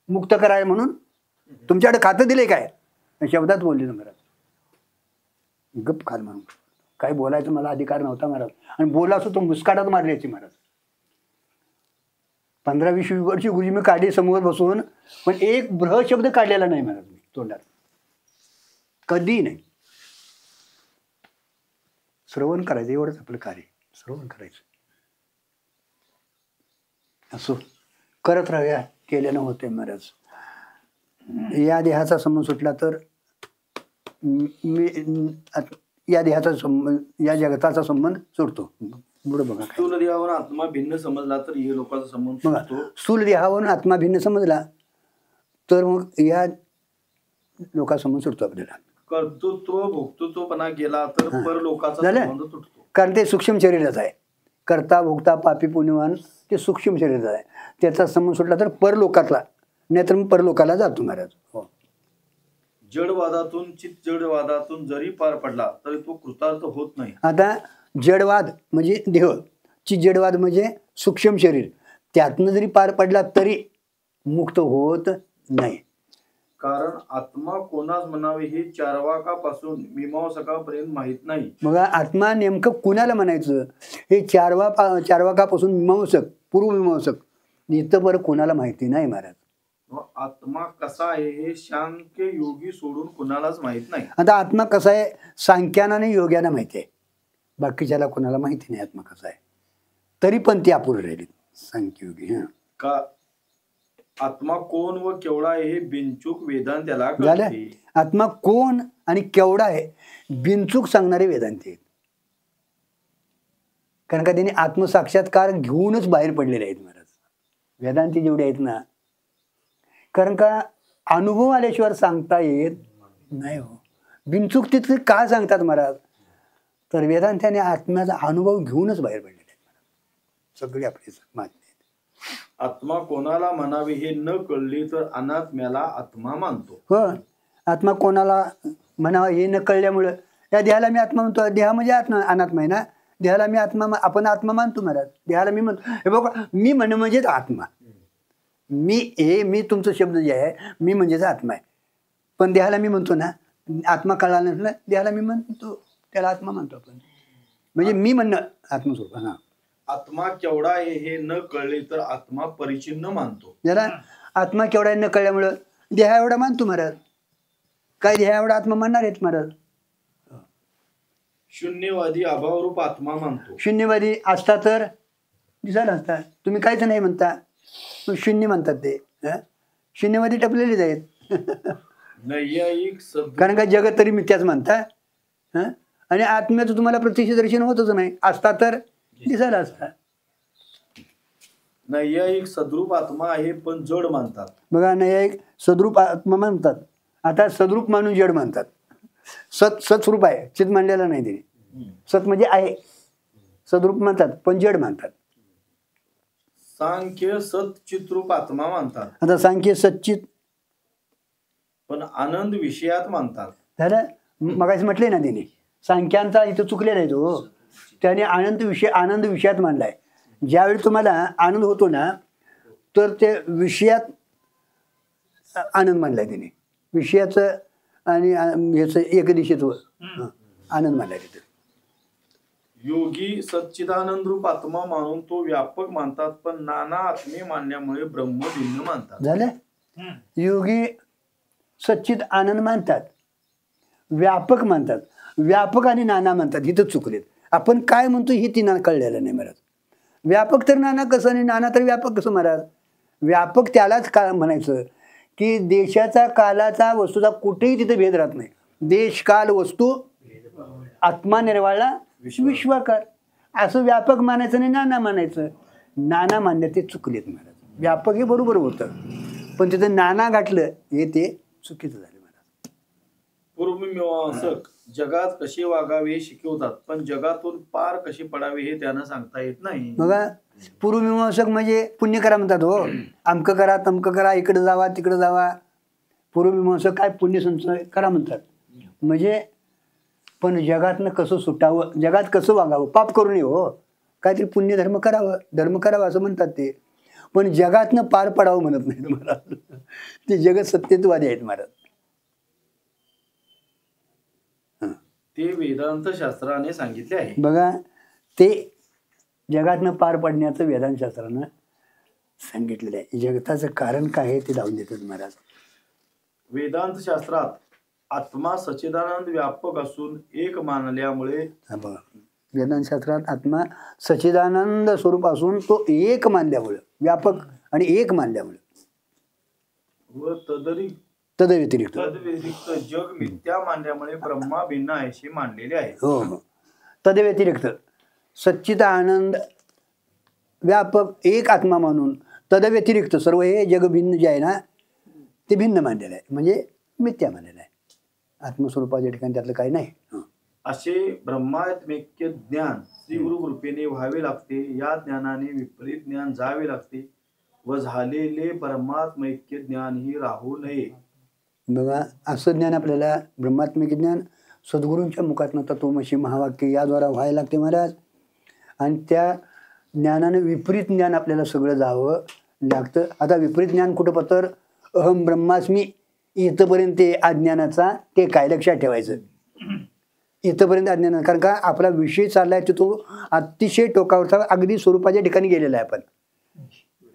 मुक्त कराय म्हणून, तुमच्याकडे खातं दिलंय काय शब्दात बोलले महाराज. गप खाल म्हणून काय बोलायचं मला अधिकार नव्हता महाराज. आणि बोला असो तो मुस्काटात मारल्याची महाराज. 15-20 वर्षी गुरुजी मी काढली समोर बसून, पण एक ब्रह शब्द काढलेला नाही महाराज मी तोंडात कधी नाही. श्रवण करायचं एवढंच आपलं कार्य. श्रवण करायचं. असो करत राहूया. केल्यानं होते महाराज. या देहाचा संबंध सुटला तर मी या देहाचा संबंध, या जगताचा संबंध सुटतो. पुढे बघा. स्थूल देहावरून आत्मा भिन्न समजला तर हे लोकांचा संबंध सुटतो. स्थूल देहावरून आत्मा भिन्न समजला तर मग या लोकांसमोर सुटतो आपल्याला. कर्तृत्व भोक्तृत्वपणा गेला तर परलोकाचा संबंध तुटतो. कारण ते सूक्ष्म शरीराचं आहे. कर्ता भोगता पापी पुण्यवान ते सूक्ष्म शरीराचं आहे. त्याचा संबंध सुटला तर परलोकातला, नाही तर मग परलोकाला जातो महाराज. हो. जडवादातून जडवादातून जरी पार पडला तरी तो कृतार्थ होत नाही. आता जडवाद म्हणजे देह, जडवाद म्हणजे सूक्ष्म शरीर, त्यातनं जरी पार पडला तरी मुक्त होत नाही. कारण आत्मा कोणास म्हणावे हे चारवाकापासून मीमांसकापर्यंत माहित नाही. बघा, आत्मा नेमकं कुणाला म्हणायचं हे चारवाकापासून मीमांसक, पूर्वमीमांसक इथं बरं कोणाला माहिती नाही महाराज. आत्मा कसा आहे हे सांख्य योगी सोडून कुणालाच माहित नाही. आता आत्मा कसा आहे सांख्यानं आणि योग्यानं माहिती आहे, बाकीच्याला कोणाला माहिती नाही आत्मा कसा आहे. तरी पण ती अपुरी राहिली सांख्य योगी. का आत्मा कोण व केवढा आहे हे बिनचूक वेदांत त्याला झालं. कळते. आत्मा कोण आणि केवढा आहे बिनचूक सांगणारे वेदांती आहेत. कारण का त्यांनी आत्मसाक्षात्कार घेऊनच बाहेर पडलेले आहेत महाराज वेदांती जेवढे आहेत ना. कारण का अनुभव आल्याशिवाय सांगता येत नाही हो. बिनचूक तिथे का सांगतात महाराज, तर वेदांत्याने आत्म्याचा अनुभव घेऊनच बाहेर पडलेले आहेत महाराज. सगळी आपली मान्य आहेत. आत्मा कोणाला म्हणावे हे न कळले तर अनात्म्याला आत्मा मानतो. हो, आत्मा कोणाला म्हणावा हे न कळल्यामुळं या देहाला मी आत्मा म्हणतो. देहा म्हणजे आत्मा अनात्मा आहे ना. देहाला मी आत्मा आपण आत्मा मानतो महाराज. देहाला मी म्हणतो हे बघा मी म्हणणं म्हणजेच आत्मा. मी तुमचं शब्द जे आहे मी म्हणजेच आत्मा आहे. पण देहाला मी म्हणतो ना आत्मा कळला नसला देहाला मी म्हणतो त्याला आत्मा म्हणतो आपण. म्हणजे मी म्हणणं आत्मस्वरूप. हा, आत्मा केवढा आहे हे न कळले तर आत्मा परिचिन्न मानतो. जरा आत्मा केवढा आहे न कळल्यामुळं देहा एवढा मानतो महाराज. काय देहा एवढा आत्मा मानणार आहेत महाराज. शून्यवादी अभावरूप आत्मा मानतो. शून्यवादी असता तर दिसायला असता. तुम्ही काहीच नाही म्हणता शून्य म्हणतात ते. शून्यवादी टपलेलेच आहेत. नैयायिक कारण का जगत तरी मिथ्याच म्हणता. आणि आत्म्याचं तुम्हाला प्रत्यक्ष दर्शन होतच नाही. असता तर दिसायला असता. नैयायिक सद्रूप आत्मा आहे पण जड मानतात. बघा नैयायिक सद्रूप आत्मा मानतात. आता सद्रूप मानून जड मानतात. सत्स्वरूप आहे चित मांडलेला नाही तिने. सत म्हणजे आहे. सद्रूप म्हणतात पण जड मानतात. सांख्य सच्चित्रूप आत्मा मानतात. आता सांख्य सच्चित पण आनंद विषयात मानतात. झालं. मगाशी म्हटले ना तिने सांख्यांचा इथं चुकलेला आहे तो. त्याने आनंद विषयात मानलाय. ज्यावेळी तुम्हाला आनंद होतो ना तर ते विषयात आनंद मानलाय तिने. विषयाचं आणि ह्याचं एकदिशेत्व आनंद मानलाय तिथे. योगी सच्चिदानंद रूप आत्मा मानून तो व्यापक मानतात पण नाना आत्मे मानण्यामुळे ब्रह्म भिन्न मानतात. झालं. योगी सच्चित आनंद मानतात, व्यापक मानतात. व्यापक आणि नाना मानतात. इथं चुकलेत. आपण काय म्हणतो हे तिना कळलेलं नाही महाराज. व्यापक तर नाना कसं आणि नाना तर व्यापक कसं महाराज. व्यापक त्यालाच का म्हणायचं की देशाचा कालाचा वस्तूचा कुठेही तिथे भेद राहत नाही. देश काल वस्तू आत्मा निर्वाळा विश्वाकार असं व्यापक मानायचं आणि नाना मानायचं. नाना मान्य ते चुकलेत महाराज. व्यापक हे बरोबर होतं पण तिथं नाना गाठलं हे ते चुकीचं झालं महाराज. पूर्वमीमांसक जगात कसे वागावे हे शिकवतात पण जगातून पार कसे पडावे हे त्यांना सांगता येत नाही. बघा पूर्वमीमांसक म्हणजे पुण्य करा म्हणतात. हो अमकं करा तमकं करा इकडे जावा तिकडे जावा. पूर्वमीमांसक काय पुण्य संचय करा म्हणतात. म्हणजे पण जगातनं कसं सुटावं जगात कसं वागावं पाप करू नये. हो काहीतरी पुण्य धर्म करावं असं म्हणतात ते. पण जगातनं पार पडावं म्हणत नाही महाराज. ते जगत सत्यत्ववादी आहेत महाराज. ते वेदांत शास्त्राने सांगितले आहे. बघा ते जगातनं पार पडण्याचं वेदांत शास्त्रानं सांगितलेलं आहे. जगताचं कारण काय आहे ते लावून देतात महाराज. वेदांत शास्त्रात आत्मा सच्चिदानंद व्यापक असून एक मानल्यामुळे बघा वेदांत शास्त्रात आत्मा सच्चिदानंद स्वरूप असून तो एक मानल्यामुळं व्यापक आणि एक मानल्यामुळं व तदव्यतिरिक्त जग मिथ्या मानल्यामुळे ब्रह्मा भिन्न आहे असे मानलेले आहे. हो हो तदव्यतिरिक्त सच्चिदानंद व्यापक एक आत्मा मानून तदव्यतिरिक्त सर्व हे जग भिन्न जे आहे ना ते भिन्न मानलेलं आहे. म्हणजे मिथ्या मानलेलं आहे. आत्मस्वरूपाच्या ठिकाणी त्यातलं काही नाही. असे ब्रह्मात्मेक्य ज्ञान श्री गुरु कृपेने व्हावे लागते. या ज्ञानाने विपरीत ज्ञान जावे लागते व झालेले परमात्मैक्य ज्ञान ही राहू नये. बघा असं ज्ञान आपल्याला ब्रह्मात्मिक ज्ञान सद्गुरूंच्या मुखातनं तत्वमसी महावाक्य याद्वारा व्हायला लागते महाराज. आणि त्या ज्ञानानं विपरीत ज्ञान आपल्याला सगळं जावं लागतं. आता विपरीत ज्ञान कुठं पतर अहम ब्रह्मास्मी इथंपर्यंत अज्ञानाचा ते काय लक्षात ठेवायचं. इथंपर्यंत अज्ञान कारण का आपला विषय चाललाय तो अतिशय टोकावरचा अगदी स्वरूपाच्या ठिकाणी गेलेला आहे. आपण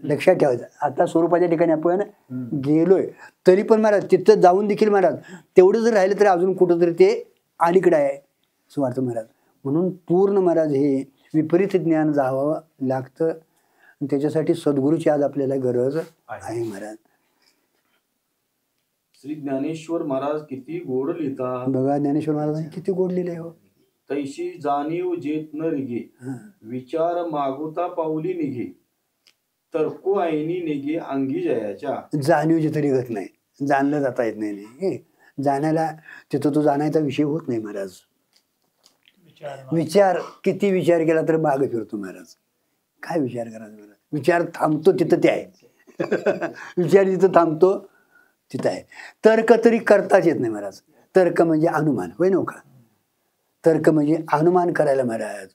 लक्षात ठेवायचं. आता स्वरूपाच्या ठिकाणी आपण गेलोय तरी पण महाराज तिथं जाऊन देखील महाराज तेवढं जर राहिलं तरी अजून कुठंतरी ते अलीकडे आहे असं वाटतं महाराज. म्हणून पूर्ण महाराज हे विपरीत ज्ञान जावं लागतं. त्याच्यासाठी सद्गुरूची आज आपल्याला गरज आहे महाराज. श्री ज्ञानेश्वर महाराज किती गोड लिहितात. बघा ज्ञानेश्वर महाराजांनी किती गोड लिहिले हो. तैशी जाणीव जेत न रिगे, विचार मागुता पाऊली निघे, तर्को ऐनी निघे अंगी जयाच्या. जाणीव जिथं निघत नाही, जाणलं जाता येत नाही. जाण्याला तिथं तो जाण्याचा विषय होत नाही महाराज. विचार किती विचार केला तर मागे फिरतो महाराज. काय विचार करायचा महाराज. विचार थांबतो तिथं ते आहे. विचार जिथं थांबतो तिथं आहे. तर्क तरी करताच येत नाही महाराज. तर्क म्हणजे अनुमान होय नव्हता. तर्क म्हणजे अनुमान करायला महाराज.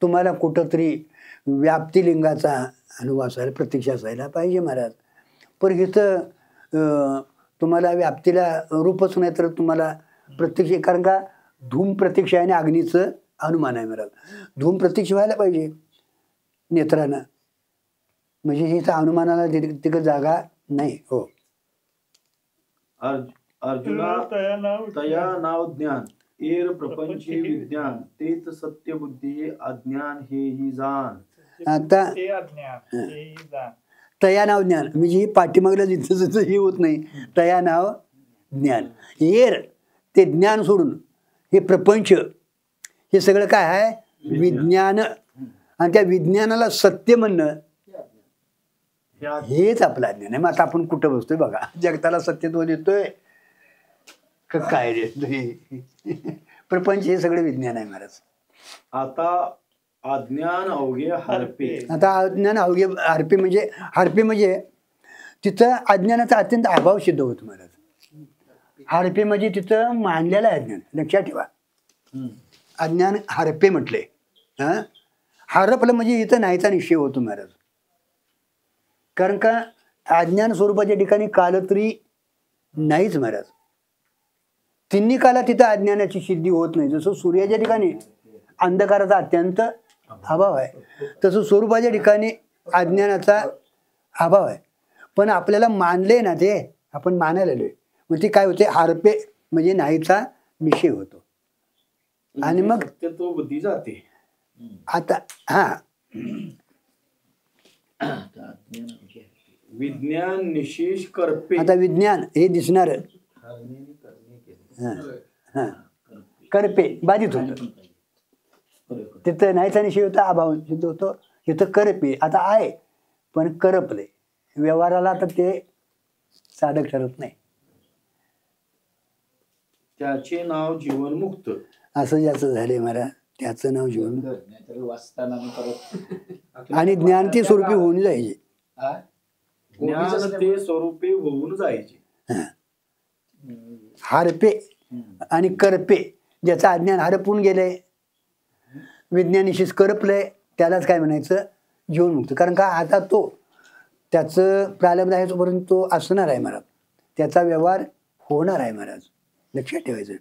तुम्हाला कुठंतरी व्याप्तिलिंगाचा अनुभव असायला प्रत्यक्ष असायला पाहिजे महाराज. पण इथं तुम्हाला व्याप्तीला रूपच नाही तर तुम्हाला प्रत्यक्ष, कारण का धूम प्रत्यक्ष आहे आणि अग्नीचं अनुमान आहे महाराज. धूम प्रत्यक्ष व्हायला पाहिजे नेत्रानं, म्हणजे हिचा अनुमानाला तिकडे जागा नाही. हो अर्जुना तया नाव ज्ञान एर प्रपंचे विज्ञान तेच सत्य बुद्धी अज्ञान हे ही जाण. आता तया नाव ज्ञान म्हणजे पाठीमागला जिथं जिथं हे होत नाही तया नाव ज्ञान. एर ते ज्ञान सोडून हे प्रपंच हे सगळं काय आहे विज्ञान. आणि त्या विज्ञानाला सत्य म्हणणं हेच आपलं अज्ञान आहे. मग आता आपण कुठं बसतोय बघा. जगताला सत्यत्व देतोय काय देतोय. प्रपंच हे सगळे विज्ञान आहे महाराज. आता अज्ञान अवघे हरपे. आता अज्ञान अवघे हरपे म्हणजे तिथं अज्ञानाचा अत्यंत अभाव सिद्ध होतो महाराज. हरपे म्हणजे तिथं मानलेलं आहे अज्ञान. लक्षात ठेवा अज्ञान हरपे म्हटले. हरपलं म्हणजे इथं नाहीचा निश्चय होतो महाराज. कारण का अज्ञान स्वरूपाच्या ठिकाणी कालत्री नाहीच महाराज. तिन्ही काला तिथं अज्ञानाची सिद्धी होत नाही. जसं सूर्याच्या ठिकाणी अंधकाराचा अत्यंत अभाव आहे तसं स्वरूपाच्या ठिकाणी अज्ञानाचा अभाव आहे. पण आपल्याला मानले ना ते आपण मानायला आलोय मग ते काय होते हरपे म्हणजे नाहीचा निश्चय होतो. आणि मग तो बुद्धी जाते. आता हा विज्ञान निशेष करपे. आता विज्ञान हे दिसणार करपे बाधित होतं. तिथं नाहीचा निश्चय होता अभाव सिद्ध होतो. तिथं करपे आता आहे पण करपले व्यवहाराला तर ते साधक ठरत नाही. त्याचे नाव जीवनमुक्त. असं ज्याचं झालंय महाराज त्याचं नाव जीवन. वाचताना आणि ज्ञान ते स्वरूपी होऊन जायचे. ज्ञान ते स्वरूपी होऊन जायचे. हरपे आणि करपे ज्याचं अज्ञान हरपून गेलंय विज्ञानिशीच करपलंय त्यालाच काय म्हणायचं जीवनमुक्त. कारण का आता तो त्याचं प्रारब्ध आहे तोपर्यंत तो असणार आहे महाराज. त्याचा व्यवहार होणार आहे महाराज. लक्षात ठेवायचं.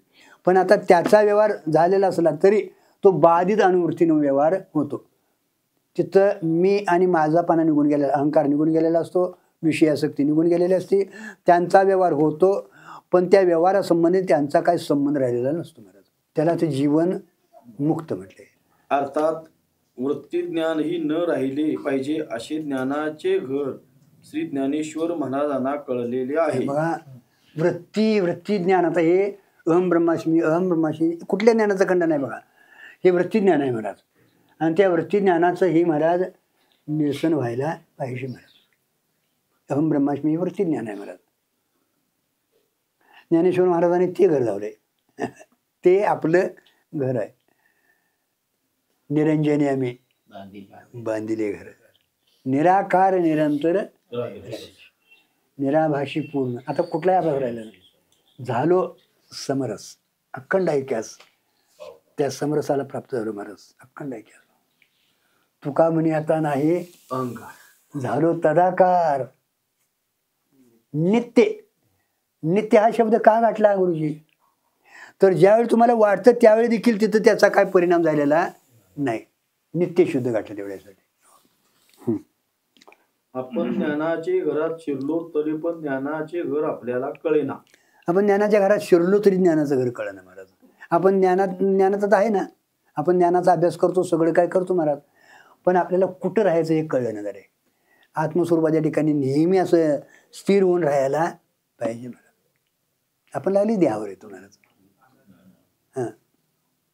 पण आता त्याचा व्यवहार झालेला असला तरी तो बाधित अनुवृत्तीनं व्यवहार होतो. तिथं मी आणि माझापणा निघून गेलेला अहंकार निघून गेलेला असतो. विषयासक्ती निघून गेलेली असते. त्यांचा व्यवहार होतो पण त्या व्यवहारासंबंधी त्यांचा काही संबंध राहिलेला नसतो महाराज. त्याला ते जीवन मुक्त म्हटले. अर्थात वृत्ती ज्ञान ही न राहिले पाहिजे असे ज्ञानाचे घर श्री ज्ञानेश्वर महाराजांना कळलेले आहे. बघा वृत्ती ज्ञान आता हे अहम ब्रह्मास्मी कुठल्या ज्ञानाचं खंड नाही बघा. हे वृत्ती ज्ञान आहे महाराज. आणि त्या वृत्ती ज्ञानाचं हे महाराज निरसन व्हायला पाहिजे महाराज. अहम ब्रह्मास्मी हे वृत्ती ज्ञान आहे महाराज. ज्ञानेश्वर महाराजांनी ते घर लावले. ते आपलं घर आहे. निरंजने आम्ही बांधिले घर. निराकार निरंतर निराभाषी पूर्ण. आता कुठलाही अभाव राहिला नाही. झालो समरस अखंड ऐक्यास. त्या समरसाला प्राप्त झालो महाराज अखंड ऐक्यास. तुका म्हणे आता नाही अहंकार झालो तदाकार. नित्य हा शब्द का गाठला गुरुजी. तर ज्यावेळी तुम्हाला वाटतं त्यावेळी देखील तिथं त्याचा काय परिणाम झालेला नाही. नित्य शुद्ध गाठलं तेवढ्यासाठी. आपण ज्ञानाचे घरात शिरलो तरी पण ज्ञानाचे घर आपल्याला कळेना. आपण ज्ञानाच्या घरात शिरलो तरी ज्ञानाचं घर कळलं महाराज. आपण ज्ञानात तर आहे ना, आपण ज्ञानाचा अभ्यास करतो, सगळं काय करतो महाराज, पण आपल्याला कुठं राहायचं हे कळलं ना जरे. आत्मस्वरूपाच्या ठिकाणी नेहमी असं स्थिर होऊन राहायला पाहिजे महाराज. आपण लागली देहावर येतो महाराज. हां,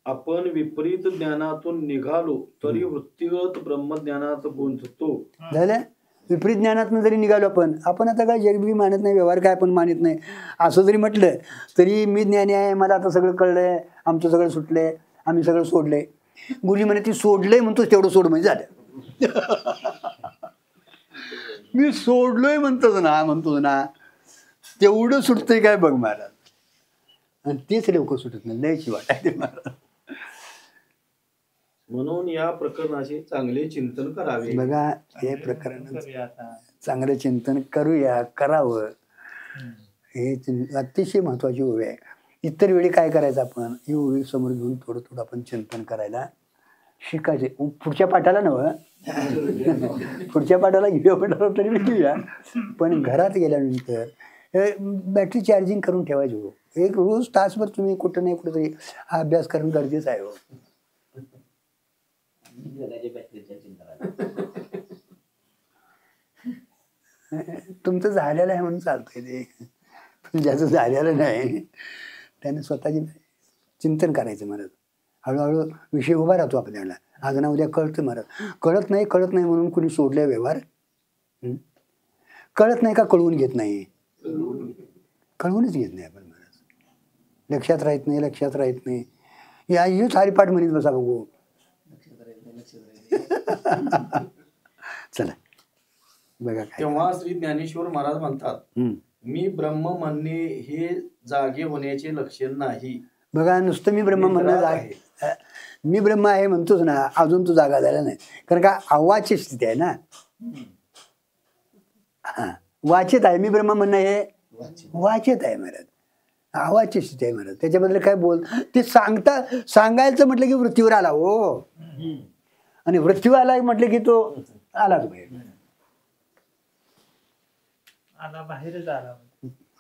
आपण विपरीत ज्ञानातून निघालो तरी वृत्तीगत ब्रह्मज्ञानात गुंततो. झालं. विपरीत ज्ञानातून जरी निघालो आपण आता काय जगबी मानत नाही, व्यवहार काय आपण मानत नाही, असं जरी म्हटलं तरी मी ज्ञानी आहे, मला आता सगळं कळलंय, आमचं सगळं सुटलंय, आम्ही सगळं सोडलंय. गुरुजी म्हणे ती सोडलंय म्हणतोच तेवढं सोड म्हणजे झालं. मी सोडलोय म्हणतोच ना तेवढं सुटतंय काय बघ महाराज. आणि तेच लवकर सुटत नाही, लयची वाटायचे महाराज. म्हणून या प्रकरणाचे चांगले चिंतन करावे. बघा, हे प्रकरण करूया आता. चांगलं चिंतन करावं. हे अतिशय महत्वाची ओवी आहे. इतर वेळी काय करायचं, आपण ही ओवी समोर घेऊन थोडं थोडं आपण चिंतन करायला शिकायचे. पुढच्या पाठाला नव्हं, पुढच्या पाठाला घेऊया तरी घेऊया, पण घरात गेल्यानंतर बॅटरी चार्जिंग करून ठेवायची हो. एक रोज तासभर तुम्ही कुठं नाही कुठं तरी हा अभ्यास करणं गरजेचं आहे हो. तुमचं झालेलं आहे म्हणून चालतंय ते, पण ज्याचं झालेलं नाही त्याने स्वतःची चिंतन करायचं महाराज. हळूहळू विषय उभा राहतो आपल्याला. आज ना उद्या कळतं महाराज. कळत नाही म्हणून कुणी सोडले व्यवहार. कळत नाही का कळवून घेत नाही, कळवूनच घेत नाही आपण महाराज. लक्षात राहत नाही या हेच हरिपाठ म्हणत बसा बघू. चला बघा काय. तेव्हा श्री ज्ञानेश्वर महाराज म्हणतात, मी ब्रह्म म्हणणे हे जागे होण्याचे लक्षण नाही. बघा, नुसतं मी ब्रह्म म्हणणं आहे, मी ब्रह्म आहे म्हणतोच ना, अजून तो जागा झाला नाही. कारण का अवाच्य स्थिती आहे ना. हा, वाचित आहे. मी ब्रह्म म्हणणं हे वाचित आहे महाराज, अवाच्य स्थिती आहे महाराज. त्याच्याबद्दल काय बोल ते सांगायचं म्हटलं की वृत्तीवर आला हो, आणि वृत्तीवर आला म्हटलं की तो आलाच बाहेर. आला बाहेरच आला.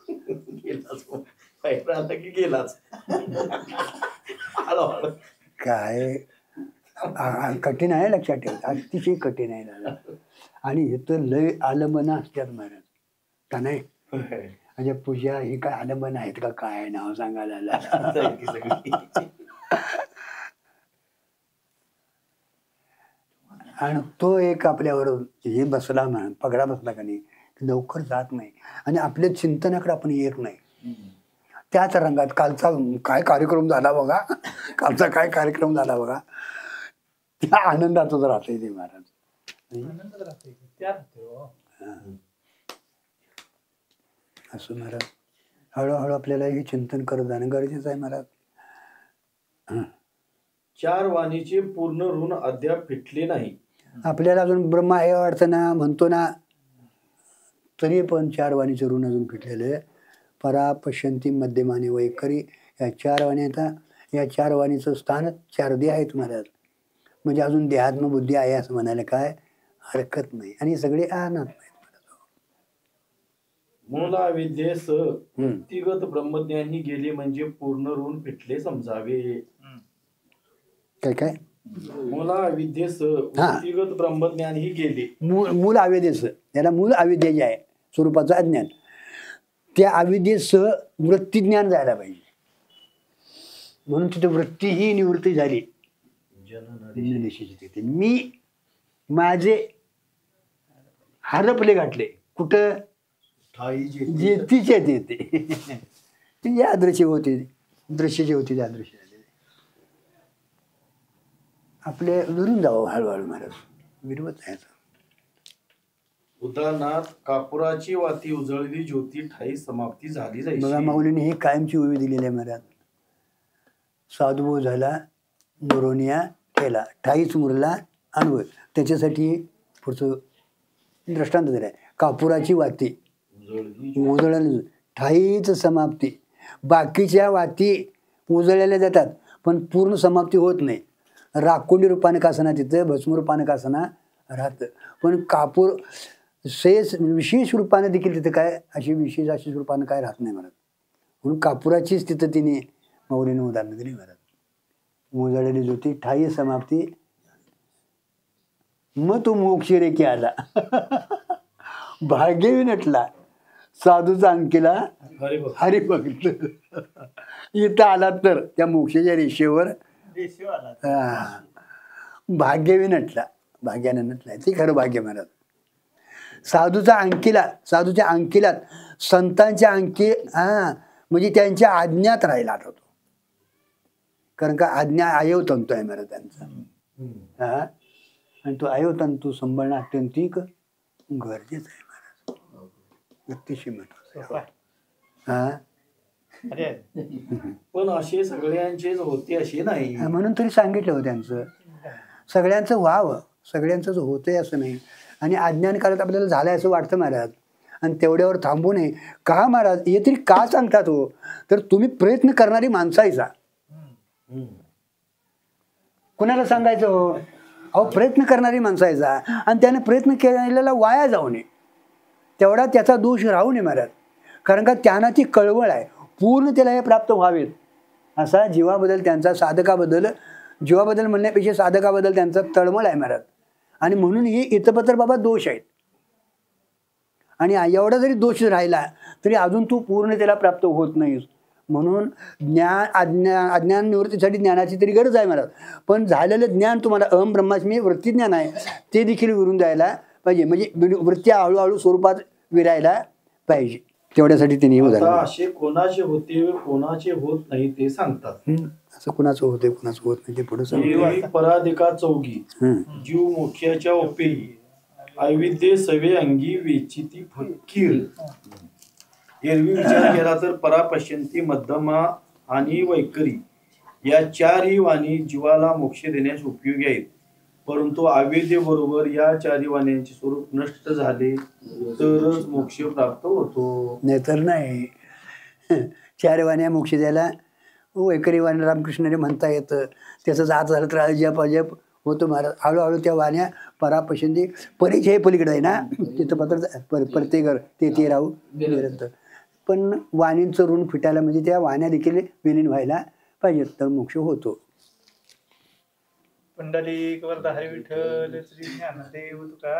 गेलाच बाहेर आला की गेलाच. काय कठीण आहे, लक्षात ठेवायचं, अतिशय कठीण आहे दादा. आणि हे तर लय आलंबना असतात महाराज का नाही. म्हणजे पूजा ही काय आलंबना आहेत का, काय नाव सांगायला. आणि तो एक आपल्यावर हे बसला ना, पगडा बसला का नाही, लवकर जात नाही आणि आपल्या चिंतनाकडे आपण येत नाही. त्याच रंगात कालचा काय कार्यक्रम झाला बघा, त्या आनंदातच राहते ते महाराज. असं महाराज हळूहळू आपल्याला हे चिंतन करत जाणं गरजेचं आहे महाराज. चार वाणीचे पूर्ण ऋण अद्याप फिटले नाही. आपल्याला अजून ब्रह्म आहे वाटतं ना, म्हणतो ना, तरी पण चार वाणीचं ऋण अजून फिटलेलं. परा पश्यंती मध्यमाने वैखरी, या चार वाणी आता, या चार वाणीचं स्थान चार देह आहेत महाराज. म्हणजे अजून देहात्म बुद्धी आहे असं म्हणायला काय हरकत नाही. आणि सगळे अनात्म आहेत. मूला विद्येस व्यक्तिगत ब्रह्मज्ञानी गेले म्हणजे पूर्ण ऋण फिटले समजावे. काय मूला विद्येस व्यक्तिगत ब्रह्मज्ञान ही गेले. मूल अविद्येस, याला मूल अविद्या जे आहे स्वरूपाचं अज्ञान, त्या अविद्येसह वृत्तीज्ञान जायला पाहिजे. म्हणून तिथे वृत्ती ही निवृत्ती झाली. तिथे मी माझे हरपले गाठले कुठं, जे तिचे येते या दृश्य होते, दृश्य जे होते त्या दृश्य आपले विरून जावं हळूहळू महाराज, विरवत राहायचं. उदाहरणार्थ कापुराची वाती उजळली ज्योती ठाई समाप्ती झाली जायची. बघा, माऊलीने ही कायमची ओवी दिलेली आहे महाराज. साधुभाऊ झाला, मोरोनिया केला, ठाईच मुरला अनुभव. त्याच्यासाठी पुढचं दृष्टांत दिलं आहे. कापुराची वाती उजळली ठाईच समाप्ती. बाकीच्या वाती उजळलेल्या जातात पण पूर्ण समाप्ती होत नाही. राखोंडी रूपाने कासना तिथं भस्म रूपाने कासना राहतं. पण कापूर शेष विशेष रूपाने देखील तिथं काय अशी विशेष अशी रूपानं काय राहत नाही महाराज. म्हणून कापुराचीच तिथं तिने माऊलीने उदाहरणं दिली महाराज. मोजळलेली ज्योती ठाई समाप्ती मग तो मोक्ष रेखी आला. भाग्यवी नटला साधूचा अंकीला हरिभक्त. इथं आला तर त्या मोक्षाच्या रेषेवर भाग्यवी नटला. भाग्याने नटलाय ते खरं भाग्य महाराज. साधूच्या अंकिलात संतांच्या अंकी म्हणजे त्यांच्या आज्ञात राहिला होतो. कारण का आज्ञा अयवतंतू आहे महाराज त्यांचा. आणि तो अयवतंतू सांभाळणं अत्यंतिक गरजेचं आहे महाराज. अतिशय महत्वाचं. पण असे सगळ्यांचेच होते असे नाही. म्हणून तरी सांगितलं हो त्यांचं सगळ्यांचं व्हावं. सगळ्यांचं होतंय असं नाही. आणि अज्ञान काळात आपल्याला झालंय असं वाटतं महाराज. आणि तेवढ्यावर थांबू नये. का महाराज हे तरी का सांगतात हो. तर तुम्ही प्रयत्न करणारी माणसं आहेसा. कुणाला सांगायचं हो. अहो प्रयत्न करणारी माणसं आहेसा. आणि त्याने प्रयत्न केलेला वाया जाऊ नये. तेवढा त्याचा दोष राहू नये महाराज. कारण का त्यांना ती कळवळ आहे. पूर्ण त्याला हे प्राप्त व्हावेत असा जीवाबद्दल त्यांचा जीवाबद्दल म्हणण्यापेक्षा साधकाबद्दल त्यांचा तळमळ आहे महाराज. आणि म्हणून हे इतपत्र बाबा दोष आहेत. आणि एवढा जरी दोष राहिला तरी अजून तू पूर्ण त्याला प्राप्त होत नाहीस. म्हणून अज्ञान निवृत्तीसाठी ज्ञानाची तरी गरज आहे महाराज. पण झालेलं ज्ञान तुम्हाला अहम ब्रह्मास्मी वृत्ती ज्ञान आहे ते देखील विरून जायला पाहिजे. म्हणजे वृत्ती हळूहळू स्वरूपात विरायला पाहिजे. तेवढ्यासाठी त्यांनी असे कोणाचे होते कोणाचे होत नाही ते सांगतात. असं कुणाचं होते कुणाचं होत नाही ते पुढे पराधिका चौघी जीव मोक्ष्याच्या ओपेही ऐविद्य सवे अंगी वेचिती फकीर. एरवी विचार केला तर परा पश्यंती मध्यमा आणि वैखरी या चारही वाणी जीवाला मोक्ष देण्यास उपयोगी आहेत. परंतु अवेद्य बरोबर या चारही वाण्यांचे स्वरूप नष्ट झाले तरच मोक्ष प्राप्त होतो. नाही तर नाही. चार वाण्या मोक्ष द्यायला वैखरी वाण्या रामकृष्णाने म्हणता येतं. त्याचं जात झालं तर अजप अजप होतो महाराज. हळूहळू त्या वाण्या परापशंती परिचय पलीकडे आहे ना. तिथं पत्र परते घर ते राहू निरंतर. पण वाणींचं ऋण फिटायला म्हणजे त्या वाण्या देखील विलीन व्हायला पाहिजेत तर मोक्ष होतो. पुंडलिक वरदा हरी विठ्ठल श्री ज्ञानदेव तुका